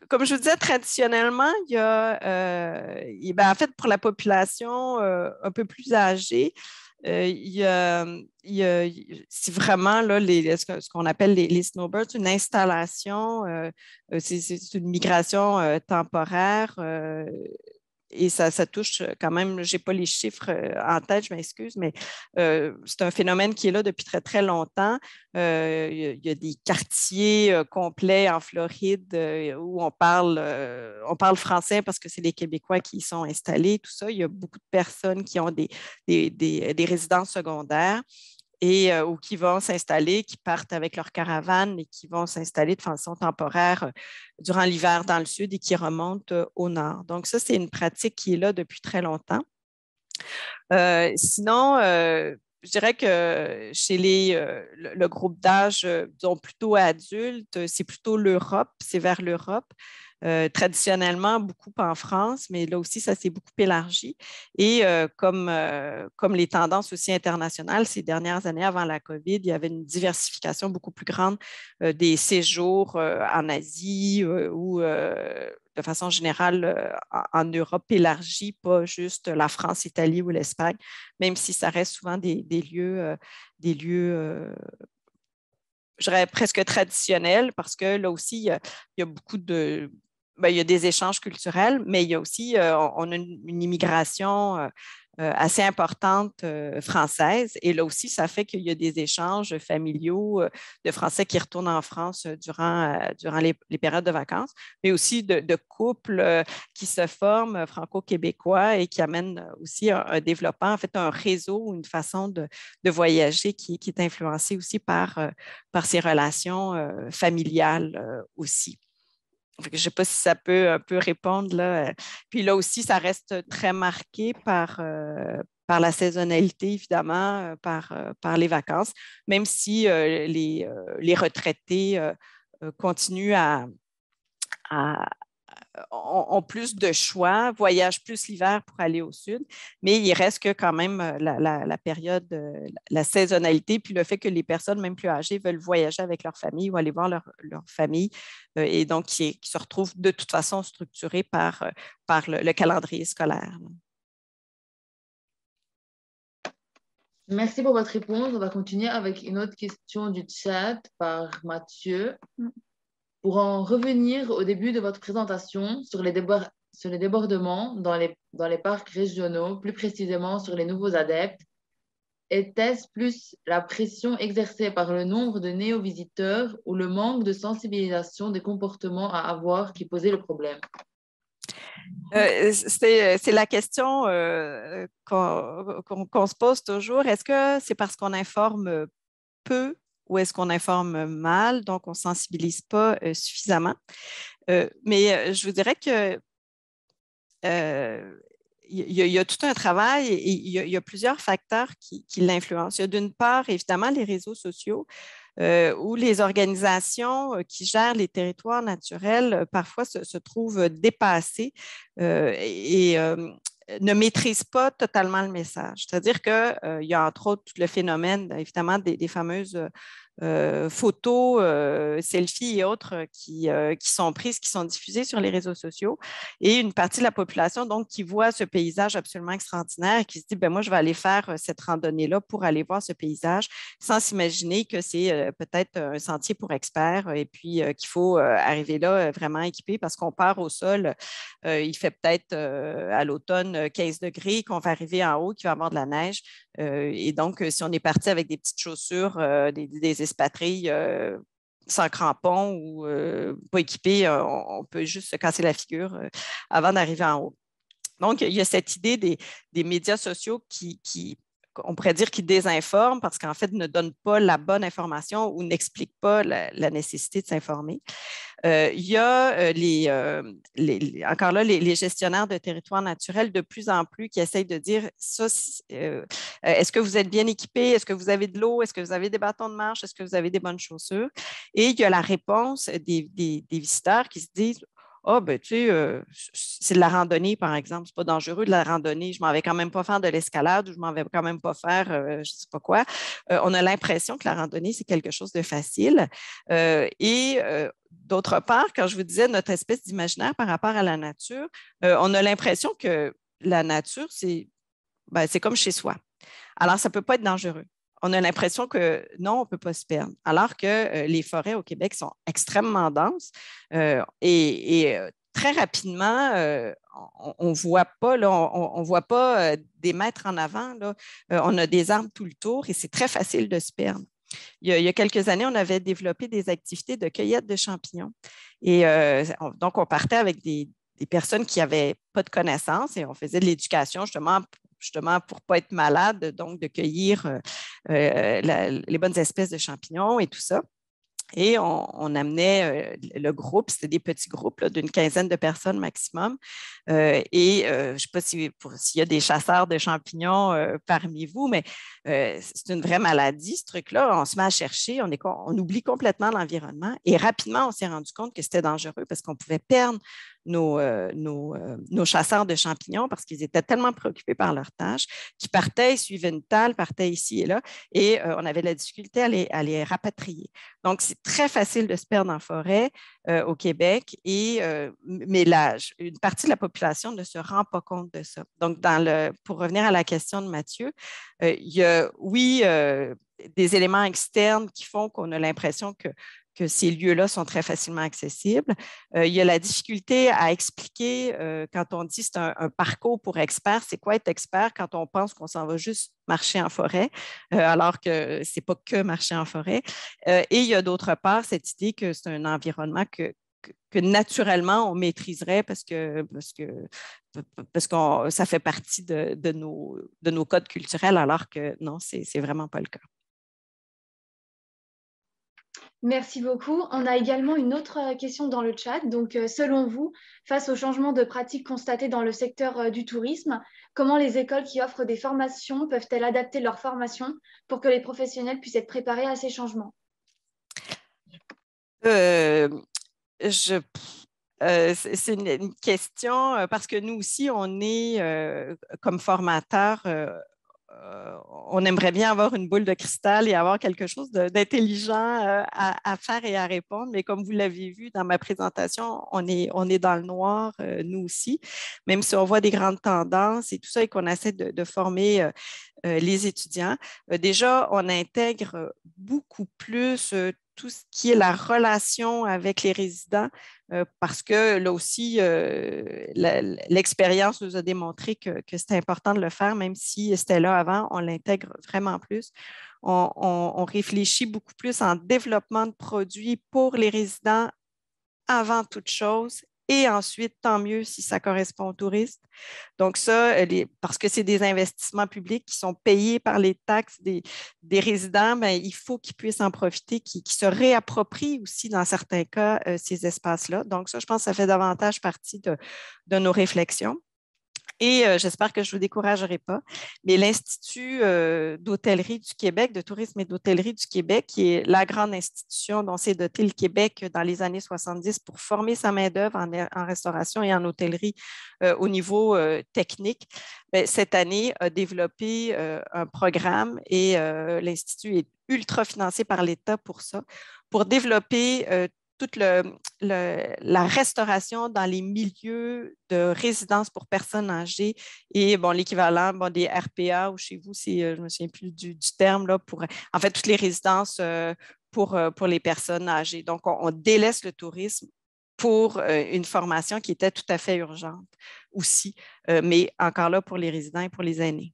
Comme je vous disais, traditionnellement, il y a, en fait, pour la population un peu plus âgée, c'est vraiment là, ce qu'on appelle les snowbirds, une installation, c'est une migration temporaire et ça touche quand même, je n'ai pas les chiffres en tête, je m'excuse, mais c'est un phénomène qui est là depuis très, très longtemps. Il y a des quartiers complets en Floride où on parle français parce que c'est les Québécois qui y sont installés, tout ça. Il y a beaucoup de personnes qui ont des résidences secondaires et ou qui vont s'installer, qui partent avec leur caravane et qui vont s'installer de façon temporaire durant l'hiver dans le sud et qui remontent au nord. Donc, ça, c'est une pratique qui est là depuis très longtemps. Sinon, je dirais que chez le groupe d'âge, disons plutôt adultes, c'est plutôt l'Europe, c'est vers l'Europe. Traditionnellement, beaucoup en France, mais là aussi, ça s'est beaucoup élargi. Et comme les tendances aussi internationales, ces dernières années avant la COVID, il y avait une diversification beaucoup plus grande des séjours en Asie ou de façon générale en Europe élargie, pas juste la France, l'Italie ou l'Espagne, même si ça reste souvent des lieux je dirais presque traditionnels, parce que là aussi, il y a beaucoup de... il y a des échanges culturels, mais il y a aussi, on a une immigration assez importante française. Et là aussi, ça fait qu'il y a des échanges familiaux de Français qui retournent en France durant les périodes de vacances, mais aussi de couples qui se forment franco-québécois et qui amènent aussi un développement, en fait, un réseau ou une façon de voyager qui est influencé aussi par ces relations familiales aussi. Je ne sais pas si ça peut un peu répondre là. Puis là aussi, ça reste très marqué par la saisonnalité, évidemment, par les vacances, même si les retraités continuent ont plus de choix, voyagent plus l'hiver pour aller au sud, mais il reste que quand même la période, la saisonnalité, puis le fait que les personnes, même plus âgées, veulent voyager avec leur famille ou aller voir leur famille, et donc qui se retrouvent de toute façon structurés par le calendrier scolaire. Merci pour votre réponse. On va continuer avec une autre question du chat par Mathieu. Pour en revenir au début de votre présentation sur les débordements dans les parcs régionaux, plus précisément sur les nouveaux adeptes, était-ce plus la pression exercée par le nombre de néo-visiteurs ou le manque de sensibilisation des comportements à avoir qui posait le problème? C'est la question qu'on se pose toujours. Est-ce que c'est parce qu'on informe peu ou est-ce qu'on informe mal, donc on ne sensibilise pas suffisamment? Mais je vous dirais que il y a tout un travail et il y a plusieurs facteurs qui l'influencent. Il y a d'une part, évidemment, les réseaux sociaux où les organisations qui gèrent les territoires naturels parfois se trouvent dépassées et ne maîtrisent pas totalement le message. C'est-à-dire qu'il y a entre autres le phénomène, évidemment, des fameuses photos, selfies et autres qui sont prises, qui sont diffusées sur les réseaux sociaux. Et une partie de la population, donc, qui voit ce paysage absolument extraordinaire et qui se dit, ben moi, je vais aller faire cette randonnée-là pour aller voir ce paysage, sans s'imaginer que c'est peut-être un sentier pour experts et puis qu'il faut arriver là vraiment équipé parce qu'on part au sol. Il fait peut-être à l'automne 15 degrés, qu'on va arriver en haut, qu'il va y avoir de la neige. Et donc, si on est parti avec des petites chaussures, des espadrilles sans crampons ou pas équipées, on peut juste se casser la figure avant d'arriver en haut. Donc, il y a cette idée des médias sociaux on pourrait dire qu'ils désinforment parce qu'en fait, ne donnent pas la bonne information ou n'expliquent pas la nécessité de s'informer. Il y a encore là les gestionnaires de territoires naturels de plus en plus qui essayent de dire ça, est-ce que vous êtes bien équipé? Est-ce que vous avez de l'eau? Est-ce que vous avez des bâtons de marche? Est-ce que vous avez des bonnes chaussures? Et il y a la réponse des visiteurs qui se disent ah, ben, tu sais, c'est de la randonnée, par exemple. C'est pas dangereux de la randonnée. Je m'en vais quand même pas faire de l'escalade ou je m'en vais quand même pas faire je sais pas quoi. On a l'impression que la randonnée, c'est quelque chose de facile. D'autre part, quand je vous disais notre espèce d'imaginaire par rapport à la nature, on a l'impression que la nature, c'est comme chez soi. Alors, ça ne peut pas être dangereux. On a l'impression que non, on ne peut pas se perdre. Alors que les forêts au Québec sont extrêmement denses et très rapidement, on voit pas, là, on voit pas des mètres en avant. Là. On a des arbres tout le tour et c'est très facile de se perdre. Il y a quelques années, on avait développé des activités de cueillette de champignons. Et donc, on partait avec des personnes qui n'avaient pas de connaissances et on faisait de l'éducation justement pour ne pas être malade, donc de cueillir les bonnes espèces de champignons et tout ça. Et on amenait le groupe, c'était des petits groupes d'une quinzaine de personnes maximum. Je ne sais pas s'il y a des chasseurs de champignons parmi vous, mais c'est une vraie maladie, ce truc-là. On se met à chercher, on oublie complètement l'environnement. Et rapidement, on s'est rendu compte que c'était dangereux parce qu'on pouvait perdre nos chasseurs de champignons parce qu'ils étaient tellement préoccupés par leur tâche qu'ils partaient, ils suivaient une talle, partaient ici et là, et on avait la difficulté à les rapatrier. Donc, c'est très facile de se perdre en forêt au Québec, mais une partie de la population ne se rend pas compte de ça. Donc, pour revenir à la question de Mathieu, il y a, oui, des éléments externes qui font qu'on a l'impression que ces lieux-là sont très facilement accessibles. Il y a la difficulté à expliquer quand on dit c'est un parcours pour experts. C'est quoi être expert quand on pense qu'on s'en va juste marcher en forêt, alors que ce n'est pas que marcher en forêt. Et il y a d'autre part cette idée que c'est un environnement que naturellement on maîtriserait parce que ça fait partie de nos codes culturels, alors que non, c'est vraiment pas le cas. Merci beaucoup. On a également une autre question dans le chat. Donc, selon vous, face au changement de pratiques constatés dans le secteur du tourisme, comment les écoles qui offrent des formations peuvent-elles adapter leur formation pour que les professionnels puissent être préparés à ces changements? C'est une question parce que nous aussi, on est comme formateurs. On aimerait bien avoir une boule de cristal et avoir quelque chose d'intelligent à faire et à répondre. Mais comme vous l'avez vu dans ma présentation, on est dans le noir, nous aussi, même si on voit des grandes tendances et tout ça et qu'on essaie de former les étudiants. Déjà, on intègre beaucoup plus tout ce qui est la relation avec les résidents, parce que là aussi, l'expérience nous a démontré que c'était important de le faire, même si c'était là avant, on l'intègre vraiment plus. On réfléchit beaucoup plus en développement de produits pour les résidents avant toute chose. Et ensuite, tant mieux si ça correspond aux touristes. Donc ça, parce que c'est des investissements publics qui sont payés par les taxes des résidents, bien, il faut qu'ils puissent en profiter, qu'ils se réapproprient aussi dans certains cas ces espaces-là. Donc ça, je pense que ça fait davantage partie de nos réflexions. Et j'espère que je ne vous découragerai pas, mais l'Institut d'hôtellerie du Québec, de tourisme et d'hôtellerie du Québec, qui est la grande institution dont s'est doté le Québec dans les années 70 pour former sa main-d'œuvre en restauration et en hôtellerie au niveau technique, bien, cette année a développé un programme et l'Institut est ultra financé par l'État pour ça, pour développer toute la restauration dans les milieux de résidence pour personnes âgées et bon, l'équivalent des RPA ou chez vous, je ne me souviens plus du terme, là, en fait, toutes les résidences pour les personnes âgées. Donc, on délaisse le tourisme pour une formation qui était tout à fait urgente aussi, mais encore là pour les résidents et pour les aînés.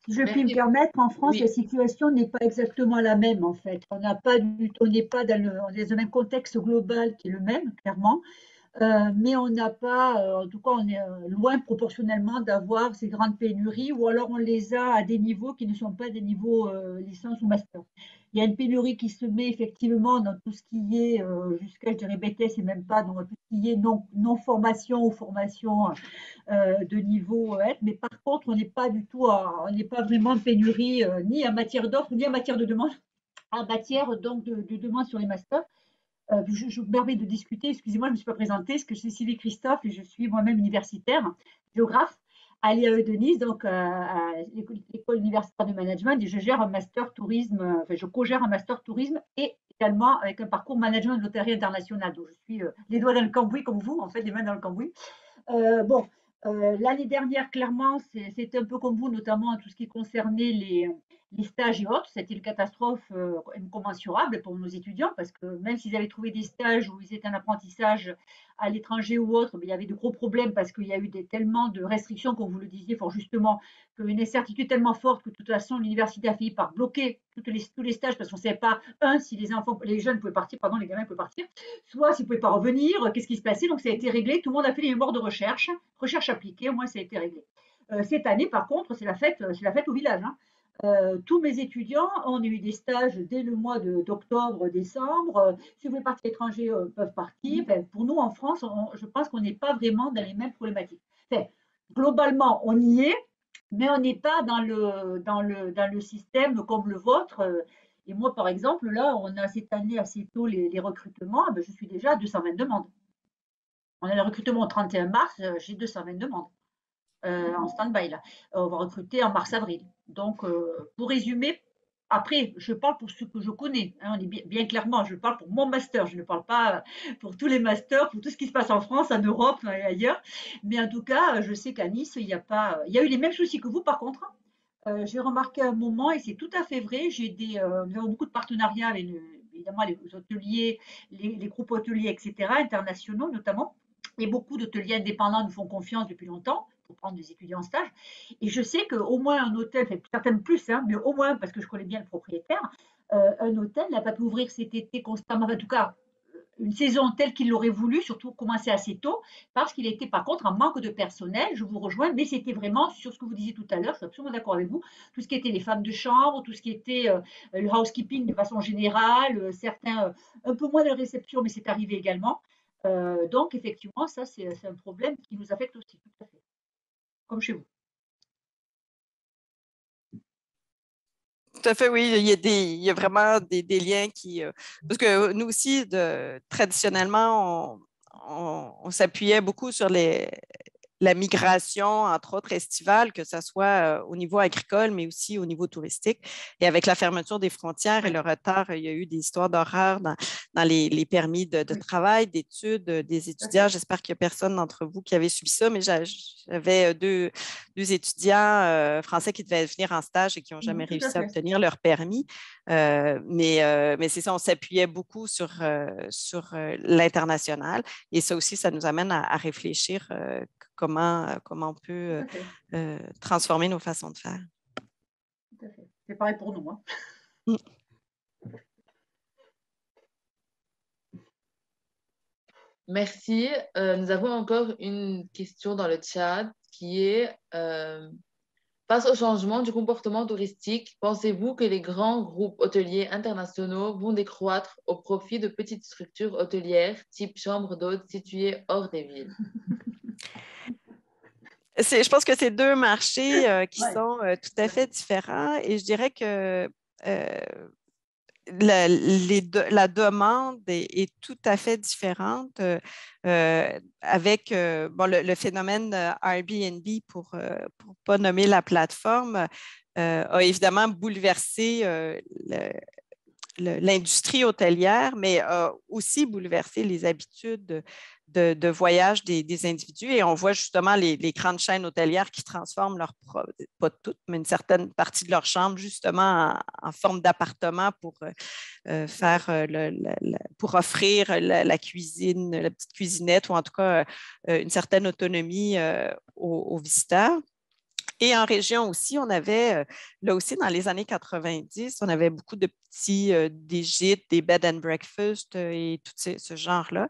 Si je puis me permettre, en France, oui, la situation n'est pas exactement la même, en fait. On n'est pas dans le même contexte global qui est le même, clairement, mais on n'a pas, en tout cas, on est loin proportionnellement d'avoir ces grandes pénuries, ou alors on les a à des niveaux qui ne sont pas des niveaux licence ou master. Il y a une pénurie qui se met effectivement dans tout ce qui est, jusqu'à, je dirais, BTS et même pas, dans tout ce qui est non-formation ou formation de niveau S. Mais par contre, on n'est pas du tout, on n'est pas vraiment en pénurie ni en matière d'offres, ni en matière de demande, en matière donc de demande sur les masters. Je me permets de discuter, excusez-moi, je ne me suis pas présentée, parce que je suis Sylvie Christophe et je suis moi-même universitaire, géographe à l'IAE de Nice, donc à l'école universitaire de management, et je gère un master tourisme, enfin je co-gère un master tourisme et également avec un parcours management de l'hôtellerie internationale. Donc je suis les doigts dans le cambouis comme vous, en fait, les mains dans le cambouis. L'année dernière, clairement, c'était un peu comme vous, notamment tout ce qui concernait les stages et autres, c'était une catastrophe incommensurable pour nos étudiants parce que même s'ils avaient trouvé des stages où ils étaient en apprentissage à l'étranger ou autre, mais il y avait de gros problèmes parce qu'il y a eu tellement de restrictions, comme vous le disiez fort justement, une incertitude tellement forte que de toute façon l'université a fini par bloquer tous les stages parce qu'on ne savait pas, si les jeunes pouvaient partir, pardon, les gamins pouvaient partir, soit s'ils ne pouvaient pas revenir, qu'est-ce qui se passait. Donc ça a été réglé, tout le monde a fait les mémoires de recherche appliquée, au moins ça a été réglé. Cette année, par contre, c'est la fête au village. Hein. Tous mes étudiants ont eu des stages dès le mois d'octobre, décembre. Si vous voulez partir à l'étranger, peuvent partir. Enfin, pour nous, en France, je pense qu'on n'est pas vraiment dans les mêmes problématiques. Enfin, globalement, on y est, mais on n'est pas dans le système comme le vôtre. Et moi, par exemple, là, on a cette année assez tôt les recrutements. Je suis déjà à 220 demandes. On a le recrutement au 31 mars, j'ai 220 demandes. En stand-by là. On va recruter en mars-avril. Donc, pour résumer, après, je parle pour ceux que je connais. Hein, on est bien clairement, je parle pour mon master. Je ne parle pas pour tous les masters, pour tout ce qui se passe en France, en Europe et ailleurs. Mais en tout cas, je sais qu'à Nice, il y a eu les mêmes soucis que vous, par contre. J'ai remarqué un moment, et c'est tout à fait vrai, nous avons beaucoup de partenariats avec évidemment les hôteliers, les groupes hôteliers, etc., internationaux notamment. Et beaucoup d'hôteliers indépendants nous font confiance depuis longtemps pour prendre des étudiants en stage. Et je sais qu'au moins un hôtel, certains plus, hein, mais au moins parce que je connais bien le propriétaire, un hôtel n'a pas pu ouvrir cet été constamment, en tout cas une saison telle qu'il l'aurait voulu, surtout commencer assez tôt, parce qu'il était par contre en manque de personnel, je vous rejoins, mais c'était vraiment sur ce que vous disiez tout à l'heure, je suis absolument d'accord avec vous, tout ce qui était les femmes de chambre, tout ce qui était le housekeeping de façon générale, certains un peu moins de réception, mais c'est arrivé également. Donc, effectivement, ça, c'est un problème qui nous affecte aussi, tout à fait, comme chez vous. Tout à fait, oui. Il y a vraiment des liens qui... parce que nous aussi, traditionnellement, on s'appuyait beaucoup sur la migration, entre autres estivale, que ce soit au niveau agricole, mais aussi au niveau touristique. Et avec la fermeture des frontières et le retard, il y a eu des histoires d'horreur dans les permis de travail, d'études des étudiants. J'espère qu'il n'y a personne d'entre vous qui avait subi ça, mais j'avais deux étudiants français qui devaient venir en stage et qui n'ont jamais réussi à obtenir leur permis. Mais c'est ça, on s'appuyait beaucoup sur l'international. Et ça aussi, ça nous amène à réfléchir comment on peut transformer nos façons de faire. Tout à fait. C'est pareil pour nous. Hein. Merci. Nous avons encore une question dans le chat qui est face au changement du comportement touristique, pensez-vous que les grands groupes hôteliers internationaux vont décroître au profit de petites structures hôtelières type chambres d'hôtes situées hors des villes? Je pense que c'est deux marchés qui sont tout à fait différents et je dirais que la demande est tout à fait différente avec le phénomène Airbnb, pour ne pas nommer la plateforme, a évidemment bouleversé l'industrie hôtelière, mais a aussi bouleversé les habitudes de voyage des individus. Et on voit justement les grandes chaînes hôtelières qui transforment pas toutes, mais une certaine partie de leur chambre justement en forme d'appartement pour pour offrir la cuisine, la petite cuisinette, ou en tout cas une certaine autonomie aux visiteurs. Et en région aussi, on avait, là aussi, dans les années 90, on avait beaucoup de des gîtes, des bed and breakfast et tout ce genre-là.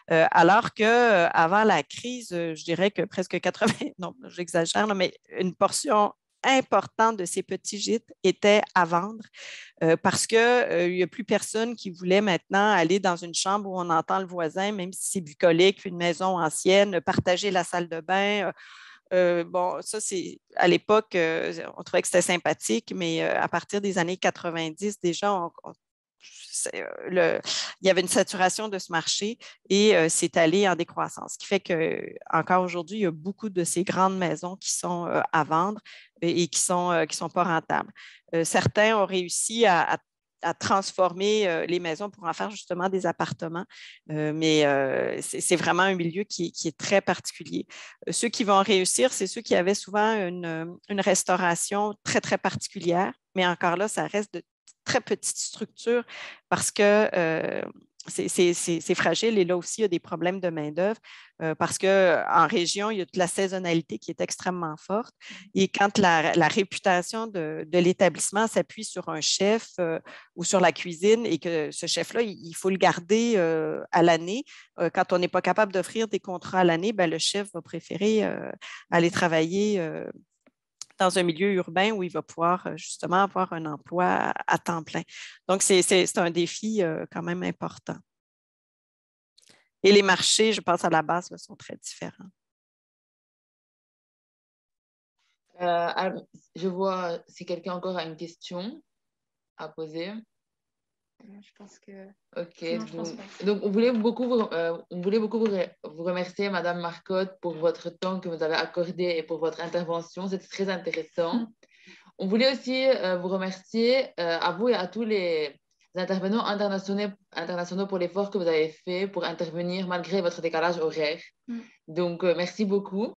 Alors qu'avant la crise, je dirais que presque 80, non, j'exagère, mais une portion importante de ces petits gîtes était à vendre parce qu'il n'y a plus personne qui voulait maintenant aller dans une chambre où on entend le voisin, même si c'est bucolique, une maison ancienne, partager la salle de bain. Ça, c'est à l'époque, on trouvait que c'était sympathique, mais à partir des années 90, déjà, il y avait une saturation de ce marché et c'est allé en décroissance. Ce qui fait qu'encore aujourd'hui, il y a beaucoup de ces grandes maisons qui sont à vendre et qui sont pas rentables. Certains ont réussi à transformer les maisons pour en faire justement des appartements. Mais c'est vraiment un milieu qui est très particulier. Ceux qui vont réussir, c'est ceux qui avaient souvent une restauration très, très particulière. mais encore là, ça reste de très petites structures parce que c'est fragile et là aussi, il y a des problèmes de main-d'œuvre parce qu'en région, il y a de la saisonnalité qui est extrêmement forte. Et quand la réputation de l'établissement s'appuie sur un chef ou sur la cuisine et que ce chef-là, il faut le garder à l'année, quand on n'est pas capable d'offrir des contrats à l'année, ben, le chef va préférer aller travailler dans un milieu urbain où il va pouvoir justement avoir un emploi à temps plein. Donc, c'est un défi quand même important. Et les marchés, je pense, à la base, là, sont très différents. Je vois si quelqu'un encore a une question à poser. Je pense que... Ok, non, je pense pas. donc on voulait beaucoup vous remercier, Madame Marcotte, pour votre temps que vous avez accordé et pour votre intervention. C'était très intéressant. On voulait aussi vous remercier à vous et à tous les intervenants internationaux pour l'effort que vous avez fait pour intervenir malgré votre décalage horaire. Donc, merci beaucoup.